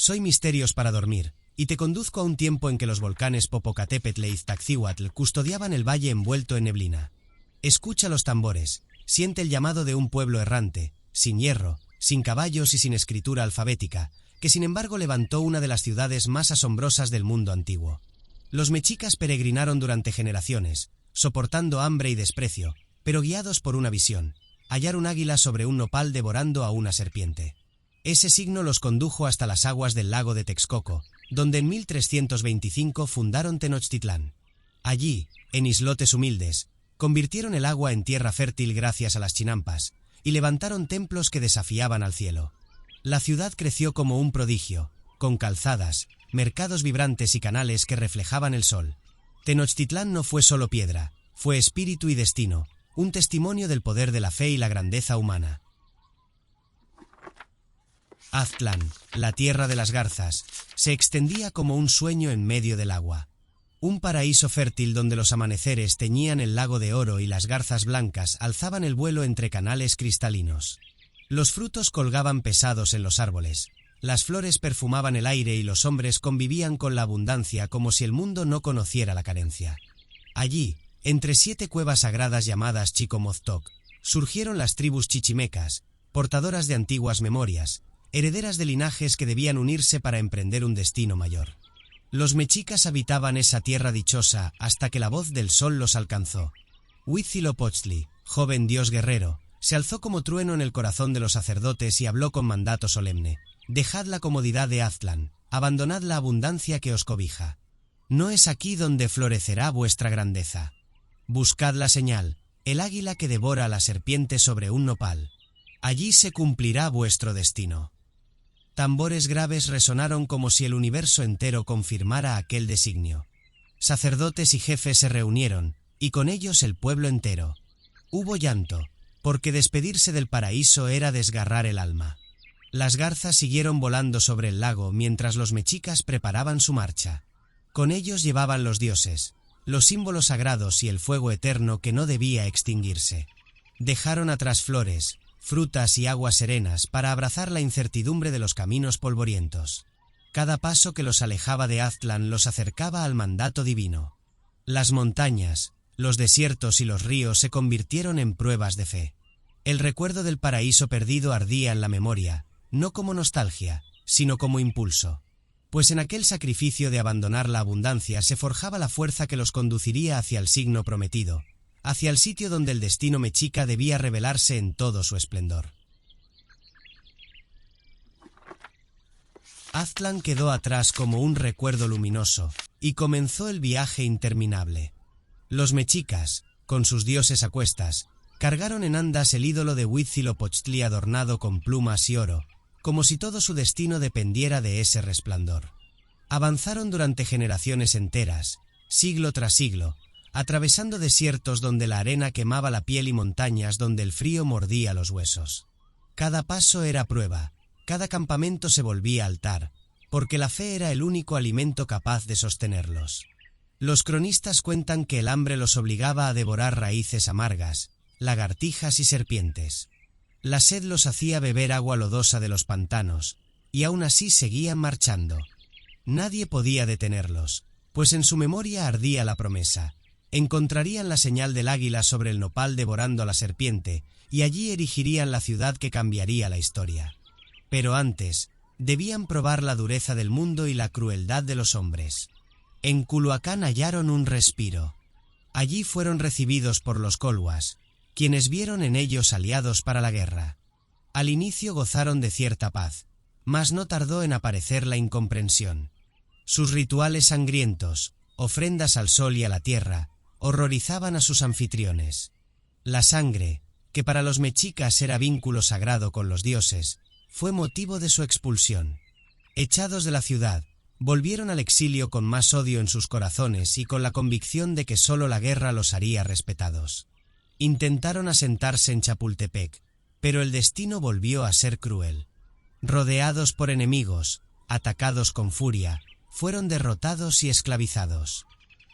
Soy Misterios para dormir, y te conduzco a un tiempo en que los volcanes Popocatépetl e Iztaccíhuatl custodiaban el valle envuelto en neblina. Escucha los tambores, siente el llamado de un pueblo errante, sin hierro, sin caballos y sin escritura alfabética, que sin embargo levantó una de las ciudades más asombrosas del mundo antiguo. Los mexicas peregrinaron durante generaciones, soportando hambre y desprecio, pero guiados por una visión: hallar un águila sobre un nopal devorando a una serpiente. Ese signo los condujo hasta las aguas del lago de Texcoco, donde en 1325 fundaron Tenochtitlán. Allí, en islotes humildes, convirtieron el agua en tierra fértil gracias a las chinampas, y levantaron templos que desafiaban al cielo. La ciudad creció como un prodigio, con calzadas, mercados vibrantes y canales que reflejaban el sol. Tenochtitlán no fue solo piedra, fue espíritu y destino, un testimonio del poder de la fe y la grandeza humana. Aztlán, la tierra de las garzas, se extendía como un sueño en medio del agua. Un paraíso fértil donde los amaneceres teñían el lago de oro y las garzas blancas alzaban el vuelo entre canales cristalinos. Los frutos colgaban pesados en los árboles, las flores perfumaban el aire y los hombres convivían con la abundancia como si el mundo no conociera la carencia. Allí, entre 7 cuevas sagradas llamadas Chicomoztoc, surgieron las tribus chichimecas, portadoras de antiguas memorias, herederas de linajes que debían unirse para emprender un destino mayor. Los mexicas habitaban esa tierra dichosa hasta que la voz del sol los alcanzó. Huitzilopochtli, joven dios guerrero, se alzó como trueno en el corazón de los sacerdotes y habló con mandato solemne: dejad la comodidad de Aztlán, abandonad la abundancia que os cobija. No es aquí donde florecerá vuestra grandeza. Buscad la señal, el águila que devora a la serpiente sobre un nopal. Allí se cumplirá vuestro destino. Tambores graves resonaron como si el universo entero confirmara aquel designio. Sacerdotes y jefes se reunieron, y con ellos el pueblo entero. Hubo llanto, porque despedirse del paraíso era desgarrar el alma. Las garzas siguieron volando sobre el lago mientras los mexicas preparaban su marcha. Con ellos llevaban los dioses, los símbolos sagrados y el fuego eterno que no debía extinguirse. Dejaron atrás flores, frutas y aguas serenas para abrazar la incertidumbre de los caminos polvorientos. Cada paso que los alejaba de Aztlán los acercaba al mandato divino. Las montañas, los desiertos y los ríos se convirtieron en pruebas de fe. El recuerdo del paraíso perdido ardía en la memoria, no como nostalgia, sino como impulso. Pues en aquel sacrificio de abandonar la abundancia se forjaba la fuerza que los conduciría hacia el signo prometido, hacia el sitio donde el destino mexica debía revelarse en todo su esplendor. Aztlán quedó atrás como un recuerdo luminoso, y comenzó el viaje interminable. Los mexicas, con sus dioses a cuestas, cargaron en andas el ídolo de Huitzilopochtli adornado con plumas y oro, como si todo su destino dependiera de ese resplandor. Avanzaron durante generaciones enteras, siglo tras siglo, atravesando desiertos donde la arena quemaba la piel y montañas donde el frío mordía los huesos. Cada paso era prueba, cada campamento se volvía altar, porque la fe era el único alimento capaz de sostenerlos. Los cronistas cuentan que el hambre los obligaba a devorar raíces amargas, lagartijas y serpientes. La sed los hacía beber agua lodosa de los pantanos, y aún así seguían marchando. Nadie podía detenerlos, pues en su memoria ardía la promesa: encontrarían la señal del águila sobre el nopal devorando a la serpiente, y allí erigirían la ciudad que cambiaría la historia. Pero antes, debían probar la dureza del mundo y la crueldad de los hombres. En Culhuacán hallaron un respiro. Allí fueron recibidos por los colhuas, quienes vieron en ellos aliados para la guerra. Al inicio gozaron de cierta paz, mas no tardó en aparecer la incomprensión. Sus rituales sangrientos, ofrendas al sol y a la tierra, horrorizaban a sus anfitriones. La sangre, que para los mexicas era vínculo sagrado con los dioses, fue motivo de su expulsión. Echados de la ciudad, volvieron al exilio con más odio en sus corazones y con la convicción de que solo la guerra los haría respetados. Intentaron asentarse en Chapultepec, pero el destino volvió a ser cruel. Rodeados por enemigos, atacados con furia, fueron derrotados y esclavizados.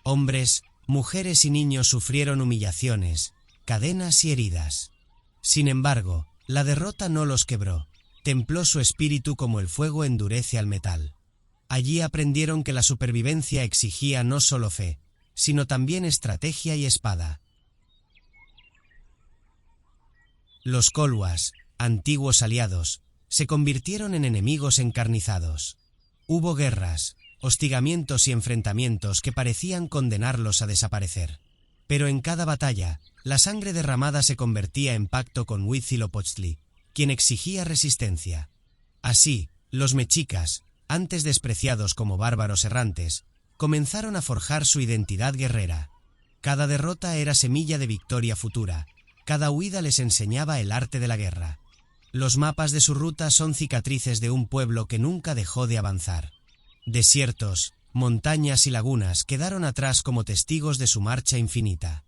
Hombres, mujeres y niños sufrieron humillaciones, cadenas y heridas. Sin embargo, la derrota no los quebró, templó su espíritu como el fuego endurece al metal. Allí aprendieron que la supervivencia exigía no solo fe, sino también estrategia y espada. Los Colhuas, antiguos aliados, se convirtieron en enemigos encarnizados. Hubo guerras, hostigamientos y enfrentamientos que parecían condenarlos a desaparecer. Pero en cada batalla, la sangre derramada se convertía en pacto con Huitzilopochtli, quien exigía resistencia. Así, los mexicas, antes despreciados como bárbaros errantes, comenzaron a forjar su identidad guerrera. Cada derrota era semilla de victoria futura, cada huida les enseñaba el arte de la guerra. Los mapas de su ruta son cicatrices de un pueblo que nunca dejó de avanzar. Desiertos, montañas y lagunas quedaron atrás como testigos de su marcha infinita.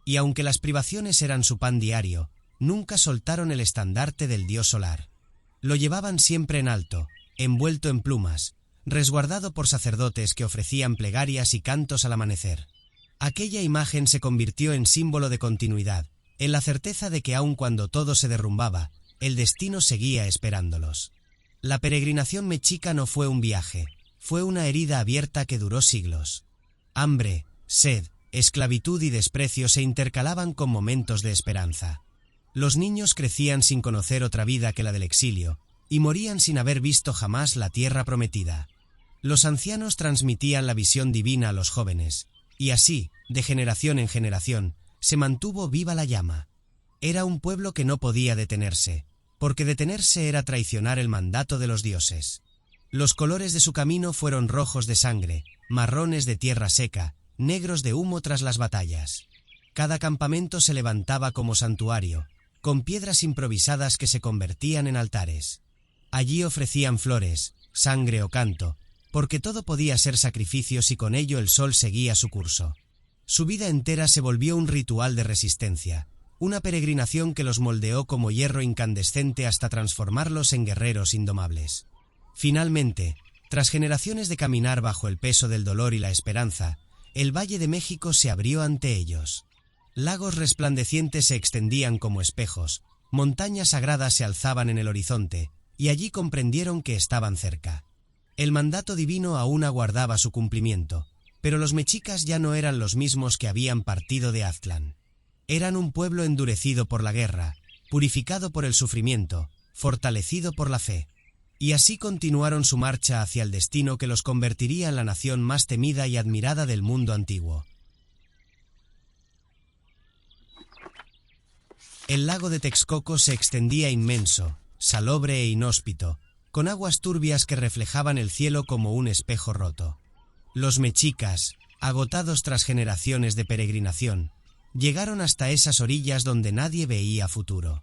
Y aunque las privaciones eran su pan diario, nunca soltaron el estandarte del dios solar. Lo llevaban siempre en alto, envuelto en plumas, resguardado por sacerdotes que ofrecían plegarias y cantos al amanecer. Aquella imagen se convirtió en símbolo de continuidad, en la certeza de que aun cuando todo se derrumbaba, el destino seguía esperándolos. La peregrinación mexica no fue un viaje, fue una herida abierta que duró siglos. Hambre, sed, esclavitud y desprecio se intercalaban con momentos de esperanza. Los niños crecían sin conocer otra vida que la del exilio, y morían sin haber visto jamás la tierra prometida. Los ancianos transmitían la visión divina a los jóvenes, y así, de generación en generación, se mantuvo viva la llama. Era un pueblo que no podía detenerse, porque detenerse era traicionar el mandato de los dioses. Los colores de su camino fueron rojos de sangre, marrones de tierra seca, negros de humo tras las batallas. Cada campamento se levantaba como santuario, con piedras improvisadas que se convertían en altares. Allí ofrecían flores, sangre o canto, porque todo podía ser sacrificio si con ello el sol seguía su curso. Su vida entera se volvió un ritual de resistencia, una peregrinación que los moldeó como hierro incandescente hasta transformarlos en guerreros indomables. Finalmente, tras generaciones de caminar bajo el peso del dolor y la esperanza, el Valle de México se abrió ante ellos. Lagos resplandecientes se extendían como espejos, montañas sagradas se alzaban en el horizonte, y allí comprendieron que estaban cerca. El mandato divino aún aguardaba su cumplimiento, pero los mexicas ya no eran los mismos que habían partido de Aztlán. Eran un pueblo endurecido por la guerra, purificado por el sufrimiento, fortalecido por la fe. Y así continuaron su marcha hacia el destino que los convertiría en la nación más temida y admirada del mundo antiguo. El lago de Texcoco se extendía inmenso, salobre e inhóspito, con aguas turbias que reflejaban el cielo como un espejo roto. Los mexicas, agotados tras generaciones de peregrinación, llegaron hasta esas orillas donde nadie veía futuro.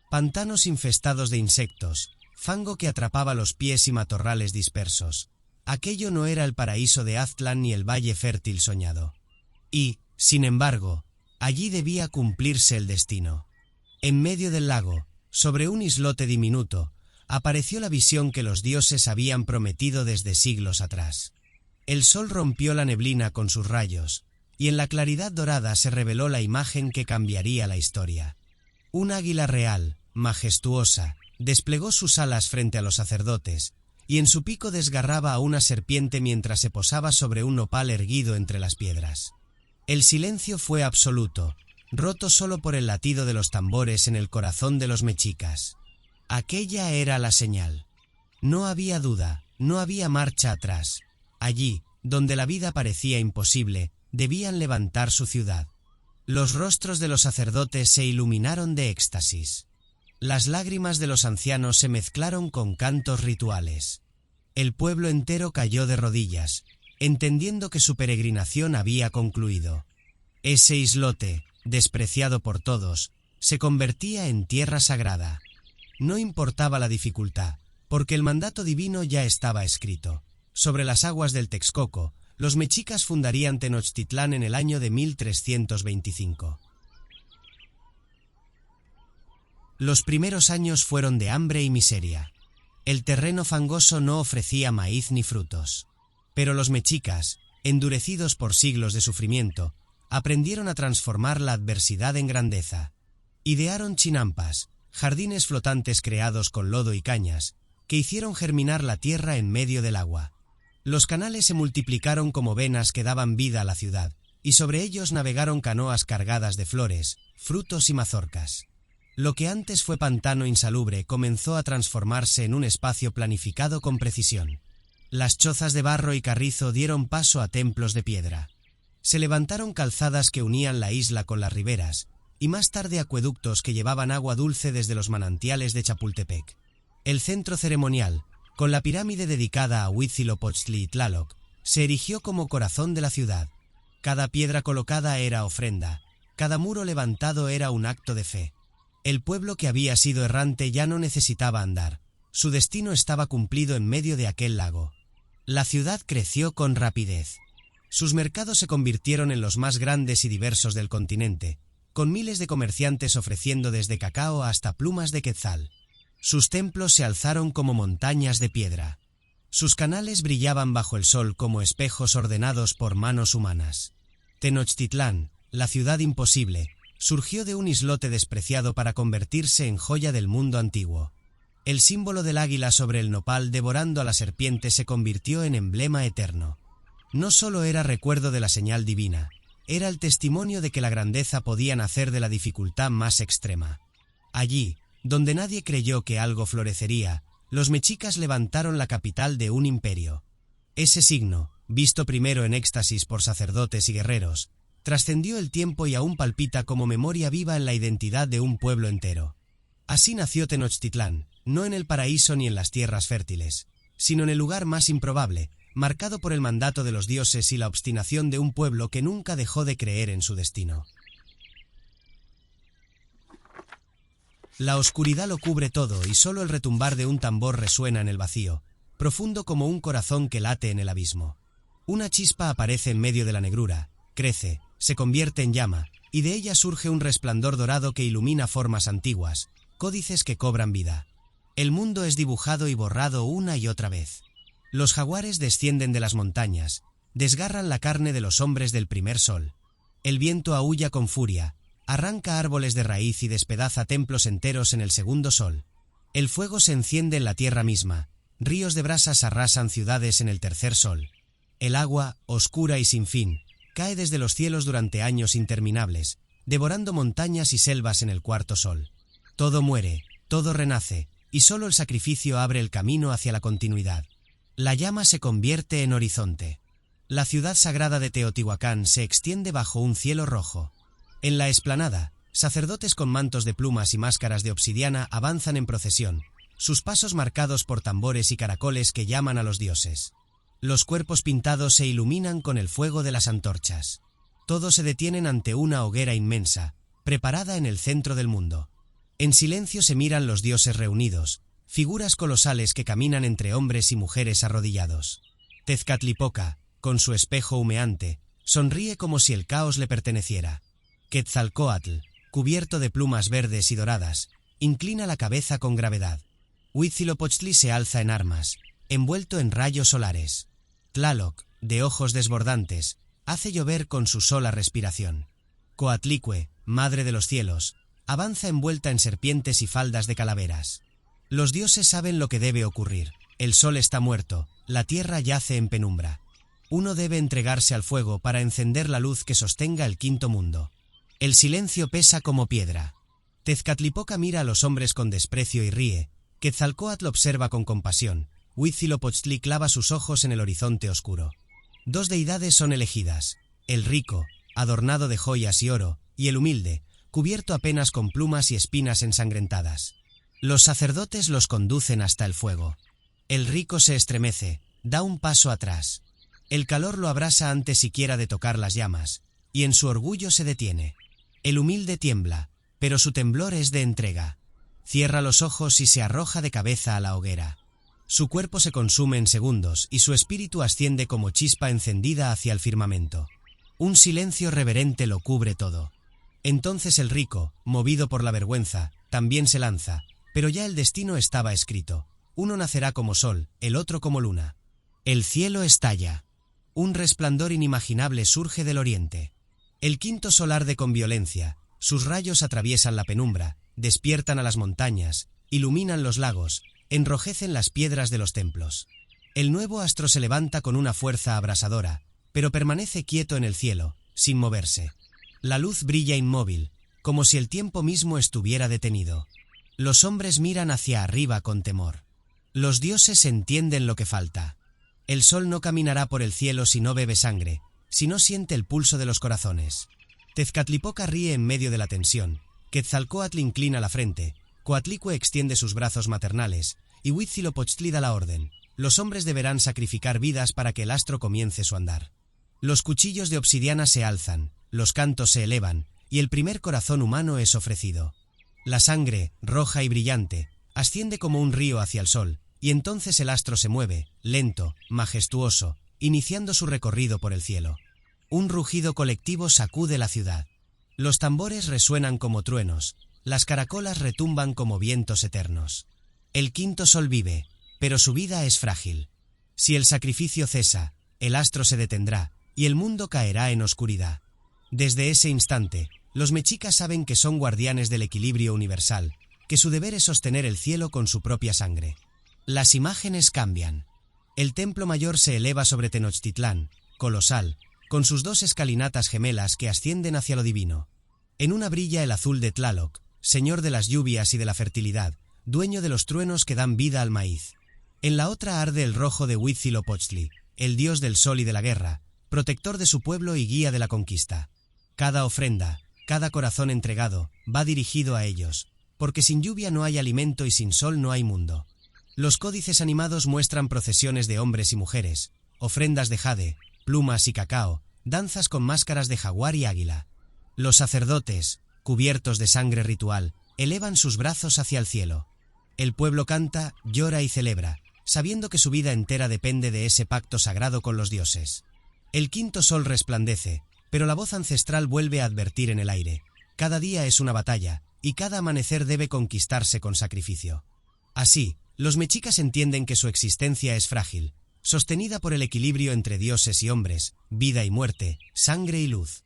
Pantanos infestados de insectos, fango que atrapaba los pies y matorrales dispersos. Aquello no era el paraíso de Aztlán ni el valle fértil soñado. Y, sin embargo, allí debía cumplirse el destino. En medio del lago, sobre un islote diminuto, apareció la visión que los dioses habían prometido desde siglos atrás. El sol rompió la neblina con sus rayos, y en la claridad dorada se reveló la imagen que cambiaría la historia. Un águila real, majestuosa, desplegó sus alas frente a los sacerdotes, y en su pico desgarraba a una serpiente mientras se posaba sobre un nopal erguido entre las piedras. El silencio fue absoluto, roto solo por el latido de los tambores en el corazón de los mexicas. Aquella era la señal. No había duda, no había marcha atrás. Allí, donde la vida parecía imposible, debían levantar su ciudad. Los rostros de los sacerdotes se iluminaron de éxtasis. Las lágrimas de los ancianos se mezclaron con cantos rituales. El pueblo entero cayó de rodillas, entendiendo que su peregrinación había concluido. Ese islote, despreciado por todos, se convertía en tierra sagrada. No importaba la dificultad, porque el mandato divino ya estaba escrito. Sobre las aguas del Texcoco, los mexicas fundarían Tenochtitlán en el año de 1325. Los primeros años fueron de hambre y miseria. El terreno fangoso no ofrecía maíz ni frutos. Pero los mexicas, endurecidos por siglos de sufrimiento, aprendieron a transformar la adversidad en grandeza. Idearon chinampas, jardines flotantes creados con lodo y cañas, que hicieron germinar la tierra en medio del agua. Los canales se multiplicaron como venas que daban vida a la ciudad, y sobre ellos navegaron canoas cargadas de flores, frutos y mazorcas. Lo que antes fue pantano insalubre comenzó a transformarse en un espacio planificado con precisión. Las chozas de barro y carrizo dieron paso a templos de piedra. Se levantaron calzadas que unían la isla con las riberas, y más tarde acueductos que llevaban agua dulce desde los manantiales de Chapultepec. El centro ceremonial, con la pirámide dedicada a Huitzilopochtli y Tlaloc, se erigió como corazón de la ciudad. Cada piedra colocada era ofrenda, cada muro levantado era un acto de fe. El pueblo que había sido errante ya no necesitaba andar, su destino estaba cumplido en medio de aquel lago. La ciudad creció con rapidez. Sus mercados se convirtieron en los más grandes y diversos del continente, con miles de comerciantes ofreciendo desde cacao hasta plumas de quetzal. Sus templos se alzaron como montañas de piedra. Sus canales brillaban bajo el sol como espejos ordenados por manos humanas. Tenochtitlán, la ciudad imposible, surgió de un islote despreciado para convertirse en joya del mundo antiguo. El símbolo del águila sobre el nopal devorando a la serpiente se convirtió en emblema eterno. No solo era recuerdo de la señal divina, era el testimonio de que la grandeza podía nacer de la dificultad más extrema. Allí, donde nadie creyó que algo florecería, los mexicas levantaron la capital de un imperio. Ese signo, visto primero en éxtasis por sacerdotes y guerreros, trascendió el tiempo y aún palpita como memoria viva en la identidad de un pueblo entero. Así nació Tenochtitlán, no en el paraíso ni en las tierras fértiles, sino en el lugar más improbable, marcado por el mandato de los dioses y la obstinación de un pueblo que nunca dejó de creer en su destino. La oscuridad lo cubre todo y solo el retumbar de un tambor resuena en el vacío, profundo como un corazón que late en el abismo. Una chispa aparece en medio de la negrura, crece, se convierte en llama, y de ella surge un resplandor dorado que ilumina formas antiguas, códices que cobran vida. El mundo es dibujado y borrado una y otra vez. Los jaguares descienden de las montañas, desgarran la carne de los hombres del primer sol. El viento aúlla con furia, arranca árboles de raíz y despedaza templos enteros en el segundo sol. El fuego se enciende en la tierra misma, ríos de brasas arrasan ciudades en el tercer sol. El agua, oscura y sin fin, cae desde los cielos durante años interminables, devorando montañas y selvas en el cuarto sol. Todo muere, todo renace, y solo el sacrificio abre el camino hacia la continuidad. La llama se convierte en horizonte. La ciudad sagrada de Teotihuacán se extiende bajo un cielo rojo. En la explanada, sacerdotes con mantos de plumas y máscaras de obsidiana avanzan en procesión, sus pasos marcados por tambores y caracoles que llaman a los dioses. Los cuerpos pintados se iluminan con el fuego de las antorchas. Todos se detienen ante una hoguera inmensa, preparada en el centro del mundo. En silencio se miran los dioses reunidos, figuras colosales que caminan entre hombres y mujeres arrodillados. Tezcatlipoca, con su espejo humeante, sonríe como si el caos le perteneciera. Quetzalcóatl, cubierto de plumas verdes y doradas, inclina la cabeza con gravedad. Huitzilopochtli se alza en armas, envuelto en rayos solares. Tlaloc, de ojos desbordantes, hace llover con su sola respiración. Coatlicue, madre de los cielos, avanza envuelta en serpientes y faldas de calaveras. Los dioses saben lo que debe ocurrir. El sol está muerto, la tierra yace en penumbra. Uno debe entregarse al fuego para encender la luz que sostenga el quinto mundo. El silencio pesa como piedra. Tezcatlipoca mira a los hombres con desprecio y ríe. Quetzalcóatl observa con compasión. Huitzilopochtli clava sus ojos en el horizonte oscuro. Dos deidades son elegidas: el rico, adornado de joyas y oro, y el humilde, cubierto apenas con plumas y espinas ensangrentadas. Los sacerdotes los conducen hasta el fuego. El rico se estremece, da un paso atrás. El calor lo abrasa antes siquiera de tocar las llamas, y en su orgullo se detiene. El humilde tiembla, pero su temblor es de entrega. Cierra los ojos y se arroja de cabeza a la hoguera. Su cuerpo se consume en segundos y su espíritu asciende como chispa encendida hacia el firmamento. Un silencio reverente lo cubre todo. Entonces el rico, movido por la vergüenza, también se lanza, pero ya el destino estaba escrito. Uno nacerá como sol, el otro como luna. El cielo estalla. Un resplandor inimaginable surge del oriente. El quinto sol arde con violencia, sus rayos atraviesan la penumbra, despiertan a las montañas, iluminan los lagos, enrojecen las piedras de los templos. El nuevo astro se levanta con una fuerza abrasadora, pero permanece quieto en el cielo, sin moverse. La luz brilla inmóvil, como si el tiempo mismo estuviera detenido. Los hombres miran hacia arriba con temor. Los dioses entienden lo que falta. El sol no caminará por el cielo si no bebe sangre, si no siente el pulso de los corazones. Tezcatlipoca ríe en medio de la tensión, Quetzalcóatl inclina la frente, Coatlicue extiende sus brazos maternales, y Huitzilopochtli da la orden. Los hombres deberán sacrificar vidas para que el astro comience su andar. Los cuchillos de obsidiana se alzan, los cantos se elevan, y el primer corazón humano es ofrecido. La sangre, roja y brillante, asciende como un río hacia el sol, y entonces el astro se mueve, lento, majestuoso, iniciando su recorrido por el cielo. Un rugido colectivo sacude la ciudad. Los tambores resuenan como truenos, las caracolas retumban como vientos eternos. El quinto sol vive, pero su vida es frágil. Si el sacrificio cesa, el astro se detendrá, y el mundo caerá en oscuridad. Desde ese instante, los mexicas saben que son guardianes del equilibrio universal, que su deber es sostener el cielo con su propia sangre. Las imágenes cambian. El templo mayor se eleva sobre Tenochtitlán, colosal, con sus dos escalinatas gemelas que ascienden hacia lo divino. En una brilla el azul de Tlaloc, señor de las lluvias y de la fertilidad, dueño de los truenos que dan vida al maíz. En la otra arde el rojo de Huitzilopochtli, el dios del sol y de la guerra, protector de su pueblo y guía de la conquista. Cada ofrenda, cada corazón entregado, va dirigido a ellos, porque sin lluvia no hay alimento y sin sol no hay mundo. Los códices animados muestran procesiones de hombres y mujeres, ofrendas de jade, plumas y cacao, danzas con máscaras de jaguar y águila. Los sacerdotes, cubiertos de sangre ritual, elevan sus brazos hacia el cielo. El pueblo canta, llora y celebra, sabiendo que su vida entera depende de ese pacto sagrado con los dioses. El quinto sol resplandece, pero la voz ancestral vuelve a advertir en el aire. Cada día es una batalla, y cada amanecer debe conquistarse con sacrificio. Así, los mexicas entienden que su existencia es frágil, sostenida por el equilibrio entre dioses y hombres, vida y muerte, sangre y luz.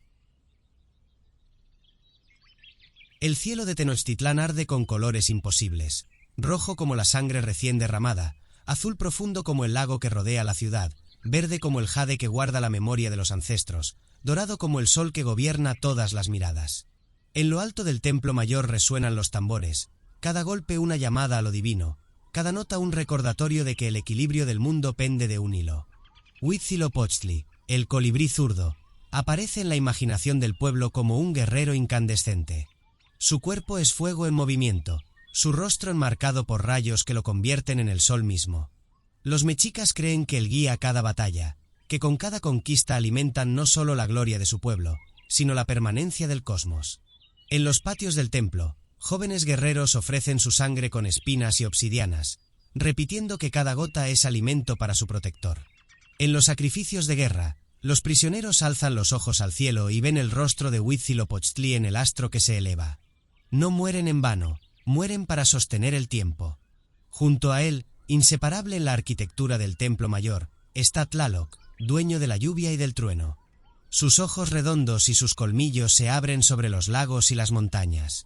El cielo de Tenochtitlán arde con colores imposibles, rojo como la sangre recién derramada, azul profundo como el lago que rodea la ciudad, verde como el jade que guarda la memoria de los ancestros, dorado como el sol que gobierna todas las miradas. En lo alto del templo mayor resuenan los tambores, cada golpe una llamada a lo divino, cada nota un recordatorio de que el equilibrio del mundo pende de un hilo. Huitzilopochtli, el colibrí zurdo, aparece en la imaginación del pueblo como un guerrero incandescente. Su cuerpo es fuego en movimiento, su rostro enmarcado por rayos que lo convierten en el sol mismo. Los mexicas creen que él guía cada batalla, que con cada conquista alimentan no solo la gloria de su pueblo, sino la permanencia del cosmos. En los patios del templo, jóvenes guerreros ofrecen su sangre con espinas y obsidianas, repitiendo que cada gota es alimento para su protector. En los sacrificios de guerra, los prisioneros alzan los ojos al cielo y ven el rostro de Huitzilopochtli en el astro que se eleva. No mueren en vano, mueren para sostener el tiempo. Junto a él, inseparable en la arquitectura del templo mayor, está Tlaloc, dueño de la lluvia y del trueno. Sus ojos redondos y sus colmillos se abren sobre los lagos y las montañas.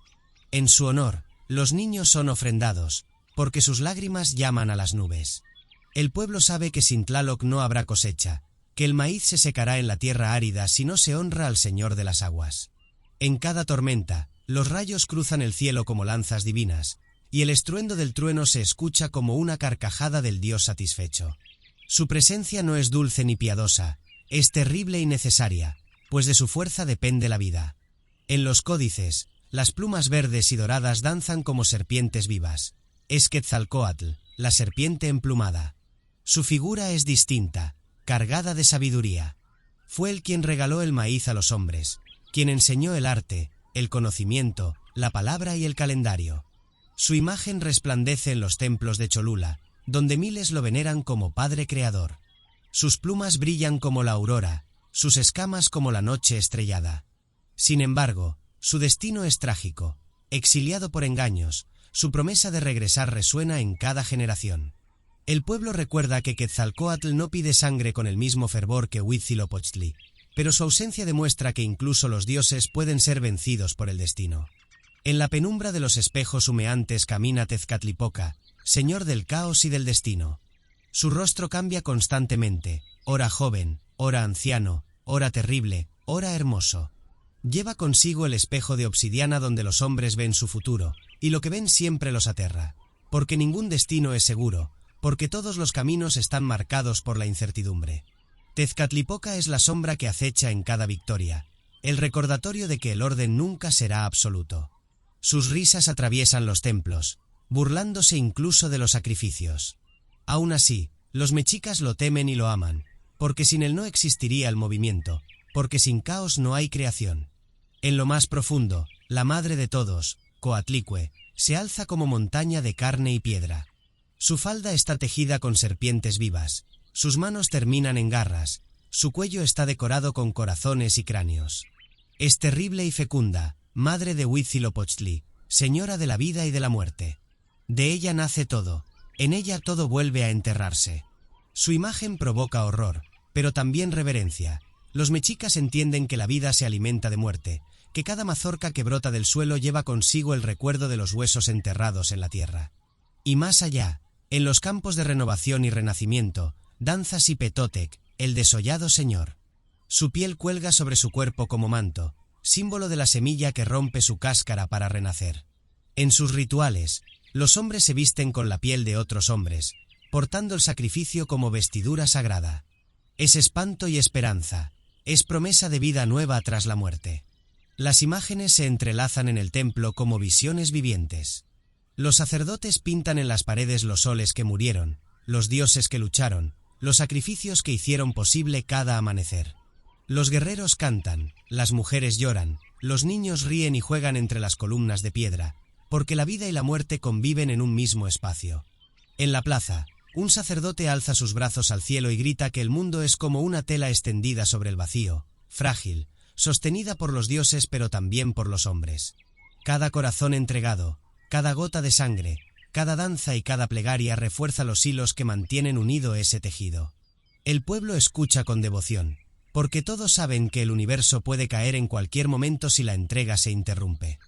En su honor, los niños son ofrendados, porque sus lágrimas llaman a las nubes. El pueblo sabe que sin Tlaloc no habrá cosecha, que el maíz se secará en la tierra árida si no se honra al Señor de las aguas. En cada tormenta, los rayos cruzan el cielo como lanzas divinas, y el estruendo del trueno se escucha como una carcajada del Dios satisfecho. Su presencia no es dulce ni piadosa, es terrible y necesaria, pues de su fuerza depende la vida. En los códices, las plumas verdes y doradas danzan como serpientes vivas. Es Quetzalcóatl, la serpiente emplumada. Su figura es distinta, cargada de sabiduría. Fue él quien regaló el maíz a los hombres, quien enseñó el arte, el conocimiento, la palabra y el calendario. Su imagen resplandece en los templos de Cholula, donde miles lo veneran como Padre Creador. Sus plumas brillan como la aurora, sus escamas como la noche estrellada. Sin embargo, su destino es trágico. Exiliado por engaños, su promesa de regresar resuena en cada generación. El pueblo recuerda que Quetzalcóatl no pide sangre con el mismo fervor que Huitzilopochtli, pero su ausencia demuestra que incluso los dioses pueden ser vencidos por el destino. En la penumbra de los espejos humeantes camina Tezcatlipoca, señor del caos y del destino. Su rostro cambia constantemente, ora joven, ora anciano, ora terrible, ora hermoso. Lleva consigo el espejo de obsidiana donde los hombres ven su futuro, y lo que ven siempre los aterra. Porque ningún destino es seguro, porque todos los caminos están marcados por la incertidumbre. Tezcatlipoca es la sombra que acecha en cada victoria, el recordatorio de que el orden nunca será absoluto. Sus risas atraviesan los templos, burlándose incluso de los sacrificios. Aún así, los mexicas lo temen y lo aman, porque sin él no existiría el movimiento, porque sin caos no hay creación. En lo más profundo, la madre de todos, Coatlicue, se alza como montaña de carne y piedra. Su falda está tejida con serpientes vivas, sus manos terminan en garras, su cuello está decorado con corazones y cráneos. Es terrible y fecunda, madre de Huitzilopochtli, señora de la vida y de la muerte. De ella nace todo, en ella todo vuelve a enterrarse. Su imagen provoca horror, pero también reverencia. Los mexicas entienden que la vida se alimenta de muerte, que cada mazorca que brota del suelo lleva consigo el recuerdo de los huesos enterrados en la tierra. Y más allá, en los campos de renovación y renacimiento, danza Xipetotec, el desollado señor. Su piel cuelga sobre su cuerpo como manto, símbolo de la semilla que rompe su cáscara para renacer. En sus rituales, los hombres se visten con la piel de otros hombres, portando el sacrificio como vestidura sagrada. Es espanto y esperanza, es promesa de vida nueva tras la muerte. Las imágenes se entrelazan en el templo como visiones vivientes. Los sacerdotes pintan en las paredes los soles que murieron, los dioses que lucharon, los sacrificios que hicieron posible cada amanecer. Los guerreros cantan, las mujeres lloran, los niños ríen y juegan entre las columnas de piedra, porque la vida y la muerte conviven en un mismo espacio. En la plaza, un sacerdote alza sus brazos al cielo y grita que el mundo es como una tela extendida sobre el vacío, frágil, sostenida por los dioses pero también por los hombres. Cada corazón entregado, cada gota de sangre, cada danza y cada plegaria refuerza los hilos que mantienen unido ese tejido. El pueblo escucha con devoción, porque todos saben que el universo puede caer en cualquier momento si la entrega se interrumpe.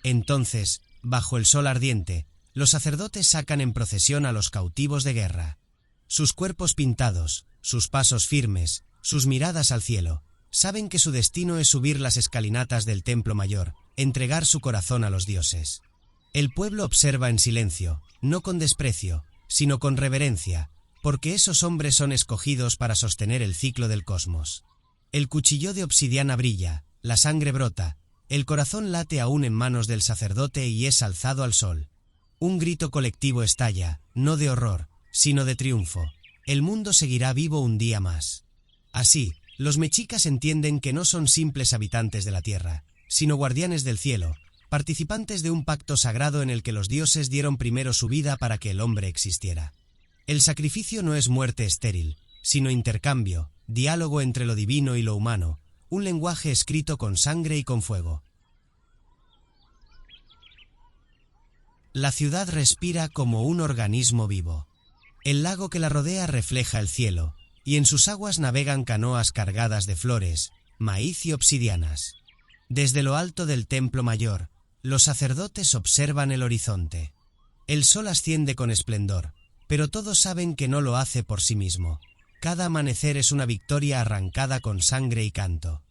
Entonces, bajo el sol ardiente, los sacerdotes sacan en procesión a los cautivos de guerra. Sus cuerpos pintados, sus pasos firmes, sus miradas al cielo, saben que su destino es subir las escalinatas del templo mayor, entregar su corazón a los dioses. El pueblo observa en silencio, no con desprecio, sino con reverencia, porque esos hombres son escogidos para sostener el ciclo del cosmos. El cuchillo de obsidiana brilla, la sangre brota, el corazón late aún en manos del sacerdote y es alzado al sol. Un grito colectivo estalla, no de horror, sino de triunfo. El mundo seguirá vivo un día más. Así, los mexicas entienden que no son simples habitantes de la tierra, sino guardianes del cielo, participantes de un pacto sagrado en el que los dioses dieron primero su vida para que el hombre existiera. El sacrificio no es muerte estéril, sino intercambio, diálogo entre lo divino y lo humano, un lenguaje escrito con sangre y con fuego. La ciudad respira como un organismo vivo. El lago que la rodea refleja el cielo, y en sus aguas navegan canoas cargadas de flores, maíz y obsidianas. Desde lo alto del templo mayor, los sacerdotes observan el horizonte. El sol asciende con esplendor, pero todos saben que no lo hace por sí mismo. Cada amanecer es una victoria arrancada con sangre y canto.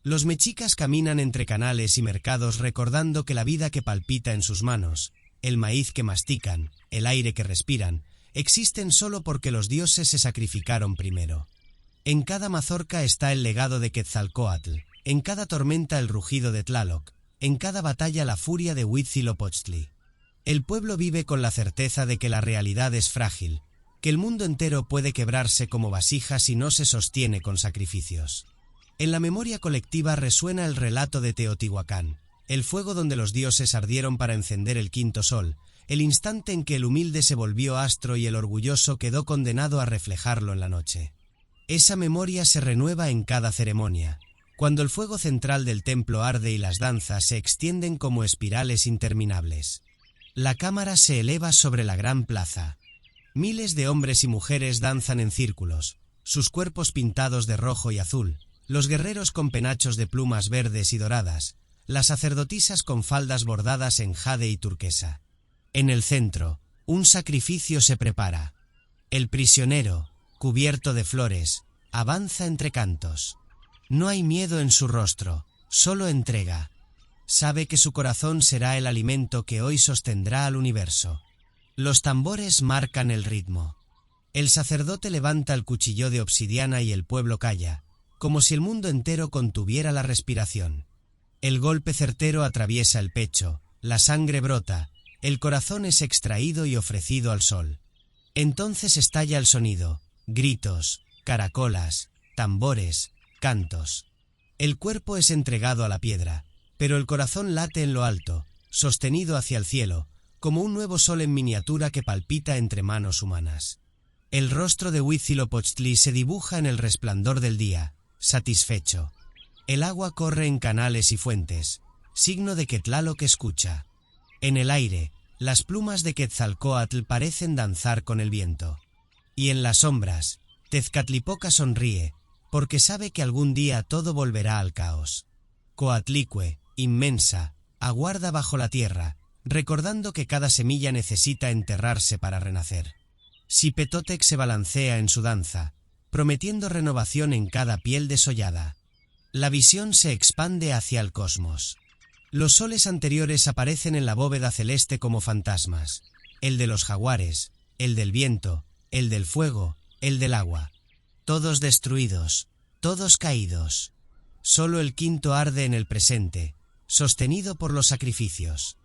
Los mexicas caminan entre canales y mercados recordando que la vida que palpita en sus manos, el maíz que mastican, el aire que respiran, existen solo porque los dioses se sacrificaron primero. En cada mazorca está el legado de Quetzalcóatl, en cada tormenta el rugido de Tlaloc, en cada batalla la furia de Huitzilopochtli. El pueblo vive con la certeza de que la realidad es frágil, que el mundo entero puede quebrarse como vasija si no se sostiene con sacrificios. En la memoria colectiva resuena el relato de Teotihuacán, el fuego donde los dioses ardieron para encender el quinto sol, el instante en que el humilde se volvió astro y el orgulloso quedó condenado a reflejarlo en la noche. Esa memoria se renueva en cada ceremonia, cuando el fuego central del templo arde y las danzas se extienden como espirales interminables. La cámara se eleva sobre la gran plaza. Miles de hombres y mujeres danzan en círculos, sus cuerpos pintados de rojo y azul, los guerreros con penachos de plumas verdes y doradas, las sacerdotisas con faldas bordadas en jade y turquesa. En el centro, un sacrificio se prepara. El prisionero, cubierto de flores, avanza entre cantos. No hay miedo en su rostro, solo entrega. Sabe que su corazón será el alimento que hoy sostendrá al universo. Los tambores marcan el ritmo. El sacerdote levanta el cuchillo de obsidiana y el pueblo calla, como si el mundo entero contuviera la respiración. El golpe certero atraviesa el pecho, la sangre brota, el corazón es extraído y ofrecido al sol. Entonces estalla el sonido, gritos, caracolas, tambores, cantos. El cuerpo es entregado a la piedra, pero el corazón late en lo alto, sostenido hacia el cielo, como un nuevo sol en miniatura que palpita entre manos humanas. El rostro de Huitzilopochtli se dibuja en el resplandor del día, satisfecho. El agua corre en canales y fuentes, signo de que Tlaloc escucha. En el aire, las plumas de Quetzalcóatl parecen danzar con el viento. Y en las sombras, Tezcatlipoca sonríe, porque sabe que algún día todo volverá al caos. Coatlicue, inmensa, aguarda bajo la tierra, recordando que cada semilla necesita enterrarse para renacer. Xipetotec se balancea en su danza, prometiendo renovación en cada piel desollada. La visión se expande hacia el cosmos. Los soles anteriores aparecen en la bóveda celeste como fantasmas, el de los jaguares, el del viento, el del fuego, el del agua. Todos destruidos, todos caídos. Solo el quinto arde en el presente, sostenido por los sacrificios.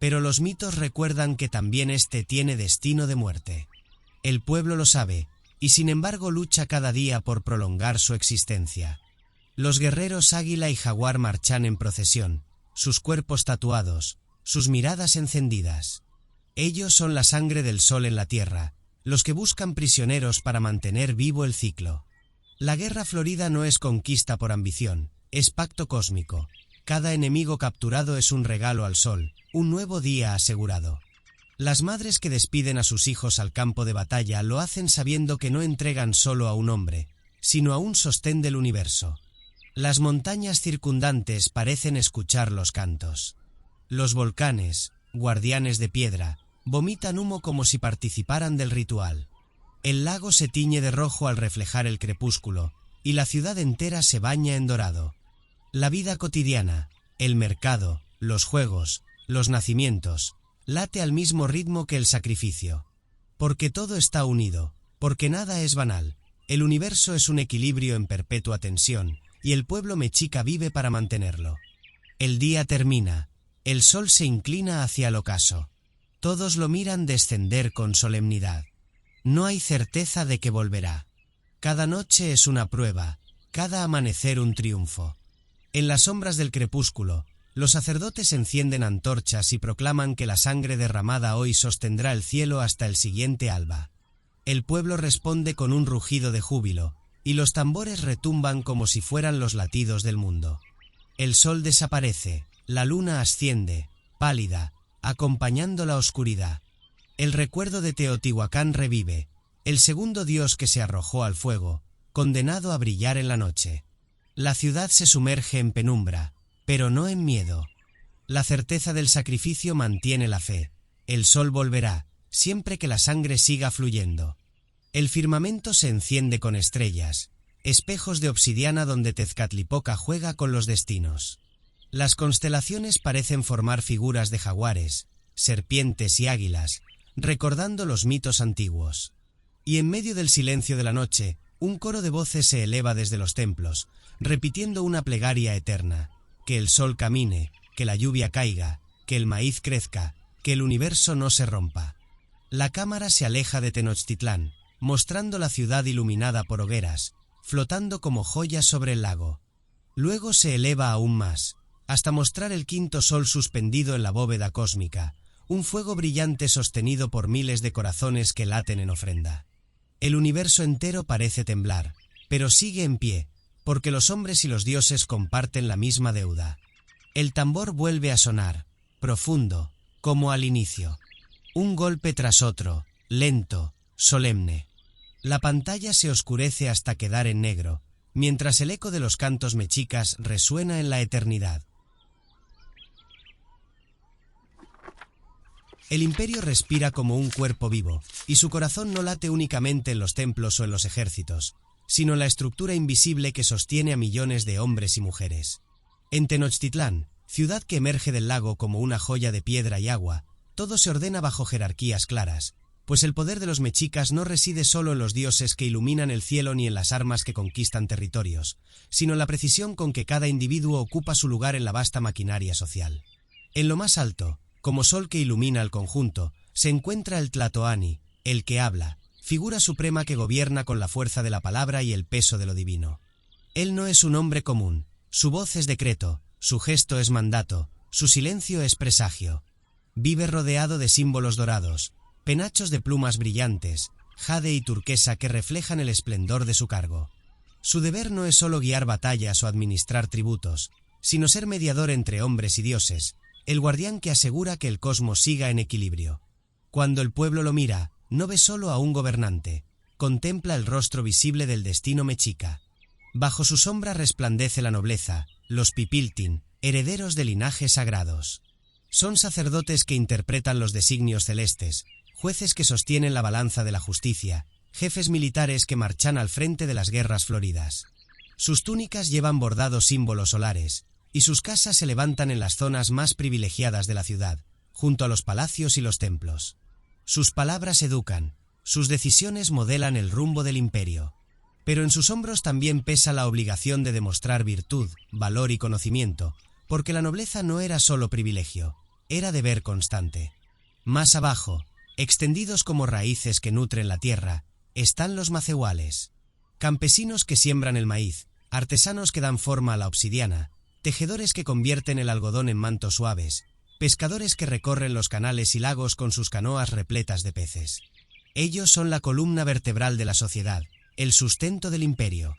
Pero los mitos recuerdan que también este tiene destino de muerte. El pueblo lo sabe, y sin embargo lucha cada día por prolongar su existencia. Los guerreros águila y jaguar marchan en procesión, sus cuerpos tatuados, sus miradas encendidas. Ellos son la sangre del sol en la tierra, los que buscan prisioneros para mantener vivo el ciclo. La guerra florida no es conquista por ambición, es pacto cósmico. Cada enemigo capturado es un regalo al sol, un nuevo día asegurado. Las madres que despiden a sus hijos al campo de batalla lo hacen sabiendo que no entregan solo a un hombre, sino a un sostén del universo. Las montañas circundantes parecen escuchar los cantos. Los volcanes, guardianes de piedra, vomitan humo como si participaran del ritual. El lago se tiñe de rojo al reflejar el crepúsculo, y la ciudad entera se baña en dorado. La vida cotidiana, el mercado, los juegos, los nacimientos, late al mismo ritmo que el sacrificio. Porque todo está unido, porque nada es banal, el universo es un equilibrio en perpetua tensión, y el pueblo mexica vive para mantenerlo. El día termina, el sol se inclina hacia el ocaso. Todos lo miran descender con solemnidad. No hay certeza de que volverá. Cada noche es una prueba, cada amanecer un triunfo. En las sombras del crepúsculo, los sacerdotes encienden antorchas y proclaman que la sangre derramada hoy sostendrá el cielo hasta el siguiente alba. El pueblo responde con un rugido de júbilo, y los tambores retumban como si fueran los latidos del mundo. El sol desaparece, la luna asciende, pálida, acompañando la oscuridad. El recuerdo de Teotihuacán revive, el segundo dios que se arrojó al fuego, condenado a brillar en la noche. La ciudad se sumerge en penumbra, pero no en miedo. La certeza del sacrificio mantiene la fe. El sol volverá, siempre que la sangre siga fluyendo. El firmamento se enciende con estrellas, espejos de obsidiana donde Tezcatlipoca juega con los destinos. Las constelaciones parecen formar figuras de jaguares, serpientes y águilas, recordando los mitos antiguos. Y en medio del silencio de la noche, un coro de voces se eleva desde los templos, repitiendo una plegaria eterna: que el sol camine, que la lluvia caiga, que el maíz crezca, que el universo no se rompa. La cámara se aleja de Tenochtitlán, mostrando la ciudad iluminada por hogueras, flotando como joyas sobre el lago. Luego se eleva aún más, hasta mostrar el quinto sol suspendido en la bóveda cósmica, un fuego brillante sostenido por miles de corazones que laten en ofrenda. El universo entero parece temblar, pero sigue en pie, porque los hombres y los dioses comparten la misma deuda. El tambor vuelve a sonar, profundo, como al inicio. Un golpe tras otro, lento, solemne. La pantalla se oscurece hasta quedar en negro, mientras el eco de los cantos mexicas resuena en la eternidad. El imperio respira como un cuerpo vivo, y su corazón no late únicamente en los templos o en los ejércitos, sino en la estructura invisible que sostiene a millones de hombres y mujeres. En Tenochtitlán, ciudad que emerge del lago como una joya de piedra y agua, todo se ordena bajo jerarquías claras, pues el poder de los mexicas no reside solo en los dioses que iluminan el cielo ni en las armas que conquistan territorios, sino en la precisión con que cada individuo ocupa su lugar en la vasta maquinaria social. En lo más alto, como sol que ilumina el conjunto, se encuentra el Tlatoani, el que habla, figura suprema que gobierna con la fuerza de la palabra y el peso de lo divino. Él no es un hombre común, su voz es decreto, su gesto es mandato, su silencio es presagio. Vive rodeado de símbolos dorados, penachos de plumas brillantes, jade y turquesa que reflejan el esplendor de su cargo. Su deber no es solo guiar batallas o administrar tributos, sino ser mediador entre hombres y dioses, el guardián que asegura que el cosmos siga en equilibrio. Cuando el pueblo lo mira, no ve solo a un gobernante, contempla el rostro visible del destino mexica. Bajo su sombra resplandece la nobleza, los pipiltin, herederos de linajes sagrados. Son sacerdotes que interpretan los designios celestes, jueces que sostienen la balanza de la justicia, jefes militares que marchan al frente de las guerras floridas. Sus túnicas llevan bordados símbolos solares, y sus casas se levantan en las zonas más privilegiadas de la ciudad, junto a los palacios y los templos. Sus palabras educan, sus decisiones modelan el rumbo del imperio. Pero en sus hombros también pesa la obligación de demostrar virtud, valor y conocimiento, porque la nobleza no era solo privilegio, era deber constante. Más abajo, extendidos como raíces que nutren la tierra, están los macehuales. Campesinos que siembran el maíz, artesanos que dan forma a la obsidiana, tejedores que convierten el algodón en mantos suaves, pescadores que recorren los canales y lagos con sus canoas repletas de peces. Ellos son la columna vertebral de la sociedad, el sustento del imperio.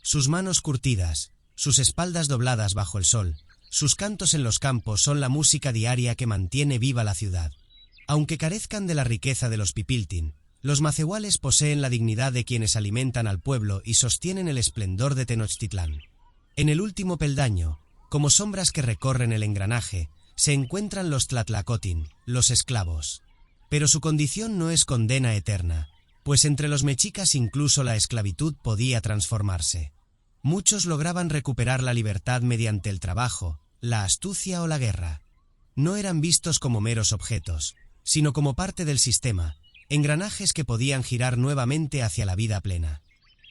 Sus manos curtidas, sus espaldas dobladas bajo el sol, sus cantos en los campos son la música diaria que mantiene viva la ciudad. Aunque carezcan de la riqueza de los pipiltin, los macehuales poseen la dignidad de quienes alimentan al pueblo y sostienen el esplendor de Tenochtitlán. En el último peldaño, como sombras que recorren el engranaje, se encuentran los tlatlacotin, los esclavos. Pero su condición no es condena eterna, pues entre los mexicas incluso la esclavitud podía transformarse. Muchos lograban recuperar la libertad mediante el trabajo, la astucia o la guerra. No eran vistos como meros objetos, sino como parte del sistema, engranajes que podían girar nuevamente hacia la vida plena.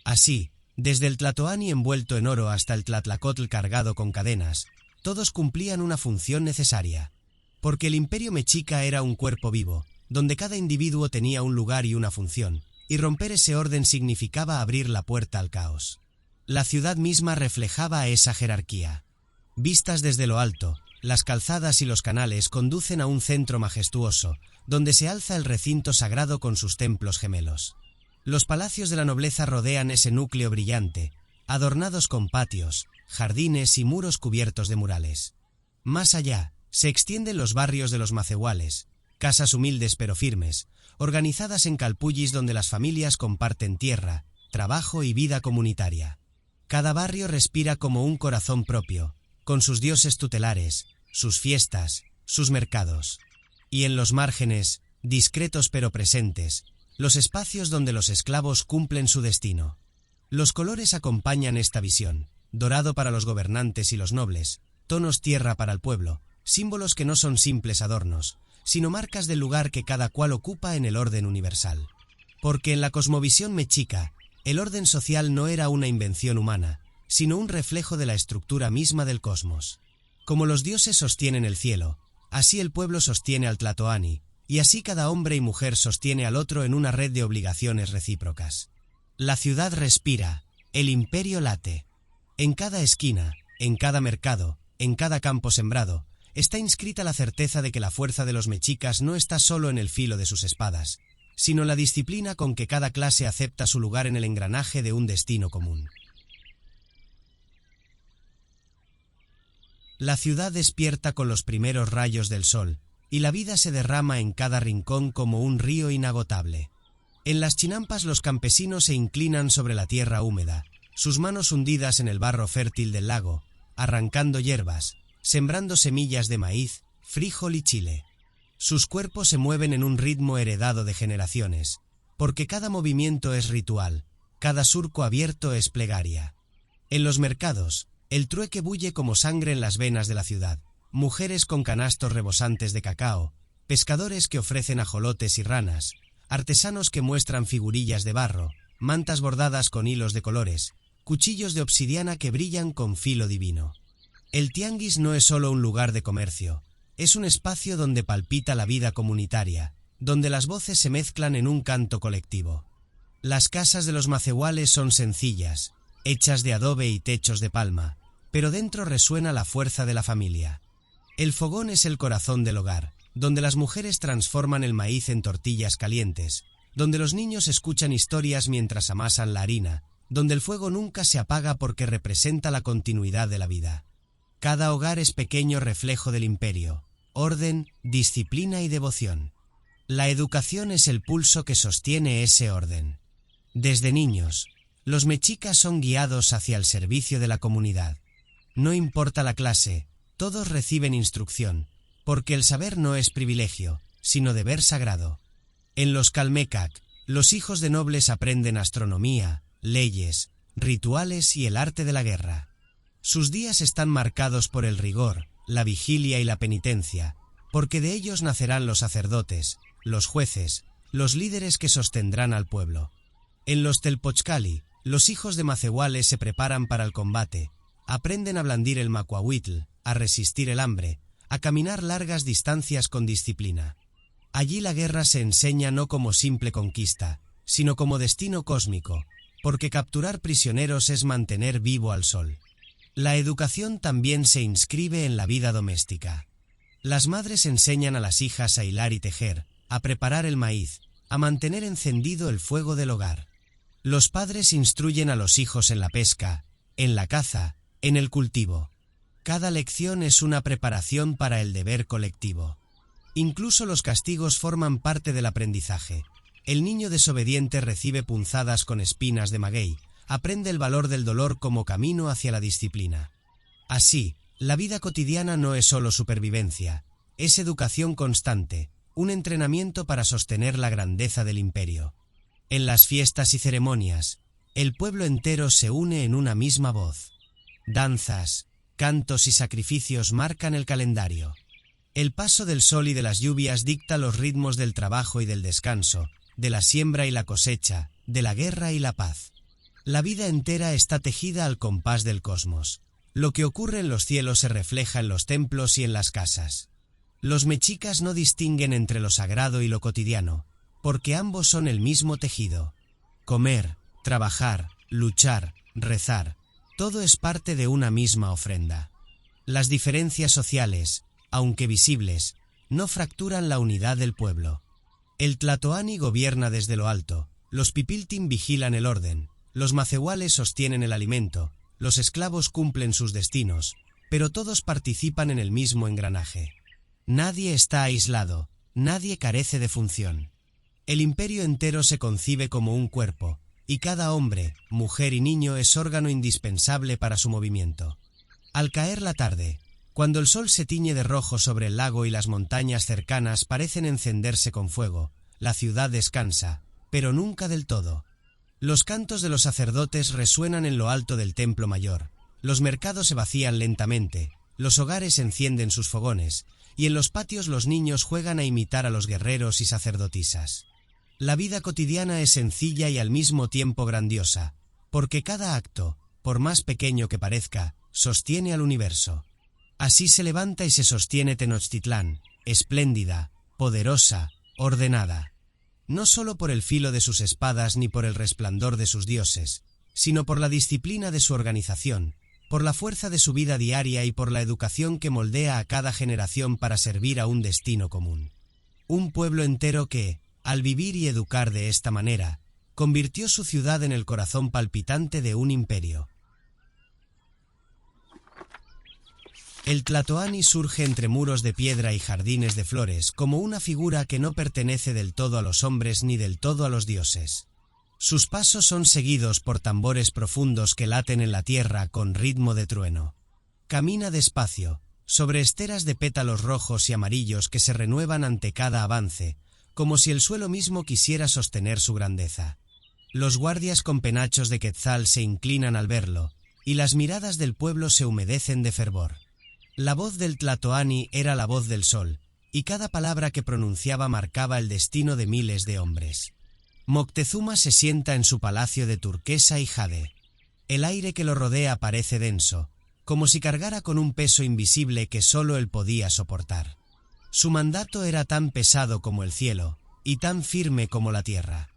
Así, desde el Tlatoani envuelto en oro hasta el Tlatlacotl cargado con cadenas, todos cumplían una función necesaria. Porque el imperio mexica era un cuerpo vivo, donde cada individuo tenía un lugar y una función, y romper ese orden significaba abrir la puerta al caos. La ciudad misma reflejaba esa jerarquía. Vistas desde lo alto, las calzadas y los canales conducen a un centro majestuoso, donde se alza el recinto sagrado con sus templos gemelos. Los palacios de la nobleza rodean ese núcleo brillante, adornados con patios, jardines y muros cubiertos de murales. Más allá, se extienden los barrios de los macehuales, casas humildes pero firmes, organizadas en calpullis donde las familias comparten tierra, trabajo y vida comunitaria. Cada barrio respira como un corazón propio, con sus dioses tutelares, sus fiestas, sus mercados. Y en los márgenes, discretos pero presentes, los espacios donde los esclavos cumplen su destino. Los colores acompañan esta visión, dorado para los gobernantes y los nobles, tonos tierra para el pueblo, símbolos que no son simples adornos, sino marcas del lugar que cada cual ocupa en el orden universal. Porque en la cosmovisión mexica, el orden social no era una invención humana, sino un reflejo de la estructura misma del cosmos. Como los dioses sostienen el cielo, así el pueblo sostiene al Tlatoani, y así cada hombre y mujer sostiene al otro en una red de obligaciones recíprocas. La ciudad respira, el imperio late. En cada esquina, en cada mercado, en cada campo sembrado, está inscrita la certeza de que la fuerza de los mexicas no está solo en el filo de sus espadas, sino en la disciplina con que cada clase acepta su lugar en el engranaje de un destino común. La ciudad despierta con los primeros rayos del sol, y la vida se derrama en cada rincón como un río inagotable. En las chinampas los campesinos se inclinan sobre la tierra húmeda, sus manos hundidas en el barro fértil del lago, arrancando hierbas, sembrando semillas de maíz, frijol y chile. Sus cuerpos se mueven en un ritmo heredado de generaciones, porque cada movimiento es ritual, cada surco abierto es plegaria. En los mercados, el trueque bulle como sangre en las venas de la ciudad. Mujeres con canastos rebosantes de cacao, pescadores que ofrecen ajolotes y ranas, artesanos que muestran figurillas de barro, mantas bordadas con hilos de colores, cuchillos de obsidiana que brillan con filo divino. El tianguis no es solo un lugar de comercio, es un espacio donde palpita la vida comunitaria, donde las voces se mezclan en un canto colectivo. Las casas de los macehuales son sencillas, hechas de adobe y techos de palma, pero dentro resuena la fuerza de la familia. El fogón es el corazón del hogar, donde las mujeres transforman el maíz en tortillas calientes, donde los niños escuchan historias mientras amasan la harina, donde el fuego nunca se apaga porque representa la continuidad de la vida. Cada hogar es pequeño reflejo del imperio, orden, disciplina y devoción. La educación es el pulso que sostiene ese orden. Desde niños, los mexicas son guiados hacia el servicio de la comunidad. No importa la clase, todos reciben instrucción, porque el saber no es privilegio, sino deber sagrado. En los Calmecac, los hijos de nobles aprenden astronomía, leyes, rituales y el arte de la guerra. Sus días están marcados por el rigor, la vigilia y la penitencia, porque de ellos nacerán los sacerdotes, los jueces, los líderes que sostendrán al pueblo. En los Telpochcali, los hijos de macehuales se preparan para el combate, aprenden a blandir el macuahuitl, a resistir el hambre, a caminar largas distancias con disciplina. Allí la guerra se enseña no como simple conquista, sino como destino cósmico, porque capturar prisioneros es mantener vivo al sol. La educación también se inscribe en la vida doméstica. Las madres enseñan a las hijas a hilar y tejer, a preparar el maíz, a mantener encendido el fuego del hogar. Los padres instruyen a los hijos en la pesca, en la caza, en el cultivo. Cada lección es una preparación para el deber colectivo. Incluso los castigos forman parte del aprendizaje. El niño desobediente recibe punzadas con espinas de maguey, aprende el valor del dolor como camino hacia la disciplina. Así, la vida cotidiana no es solo supervivencia, es educación constante, un entrenamiento para sostener la grandeza del imperio. En las fiestas y ceremonias, el pueblo entero se une en una misma voz. Danzas, cantos y sacrificios marcan el calendario. El paso del sol y de las lluvias dicta los ritmos del trabajo y del descanso, de la siembra y la cosecha, de la guerra y la paz. La vida entera está tejida al compás del cosmos. Lo que ocurre en los cielos se refleja en los templos y en las casas. Los mexicas no distinguen entre lo sagrado y lo cotidiano, porque ambos son el mismo tejido. Comer, trabajar, luchar, rezar, todo es parte de una misma ofrenda. Las diferencias sociales, aunque visibles, no fracturan la unidad del pueblo. El Tlatoani gobierna desde lo alto, los Pipiltin vigilan el orden, los macehuales sostienen el alimento, los esclavos cumplen sus destinos, pero todos participan en el mismo engranaje. Nadie está aislado, nadie carece de función. El imperio entero se concibe como un cuerpo, y cada hombre, mujer y niño es órgano indispensable para su movimiento. Al caer la tarde, cuando el sol se tiñe de rojo sobre el lago y las montañas cercanas parecen encenderse con fuego, la ciudad descansa, pero nunca del todo. Los cantos de los sacerdotes resuenan en lo alto del templo mayor, los mercados se vacían lentamente, los hogares encienden sus fogones, y en los patios los niños juegan a imitar a los guerreros y sacerdotisas. La vida cotidiana es sencilla y al mismo tiempo grandiosa, porque cada acto, por más pequeño que parezca, sostiene al universo. Así se levanta y se sostiene Tenochtitlán, espléndida, poderosa, ordenada. No solo por el filo de sus espadas ni por el resplandor de sus dioses, sino por la disciplina de su organización, por la fuerza de su vida diaria y por la educación que moldea a cada generación para servir a un destino común. Un pueblo entero que, al vivir y educar de esta manera, convirtió su ciudad en el corazón palpitante de un imperio. El Tlatoani surge entre muros de piedra y jardines de flores como una figura que no pertenece del todo a los hombres ni del todo a los dioses. Sus pasos son seguidos por tambores profundos que laten en la tierra con ritmo de trueno. Camina despacio, sobre esteras de pétalos rojos y amarillos que se renuevan ante cada avance, como si el suelo mismo quisiera sostener su grandeza. Los guardias con penachos de quetzal se inclinan al verlo, y las miradas del pueblo se humedecen de fervor. La voz del Tlatoani era la voz del sol, y cada palabra que pronunciaba marcaba el destino de miles de hombres. Moctezuma se sienta en su palacio de turquesa y jade. El aire que lo rodea parece denso, como si cargara con un peso invisible que solo él podía soportar. Su mandato era tan pesado como el cielo, y tan firme como la tierra.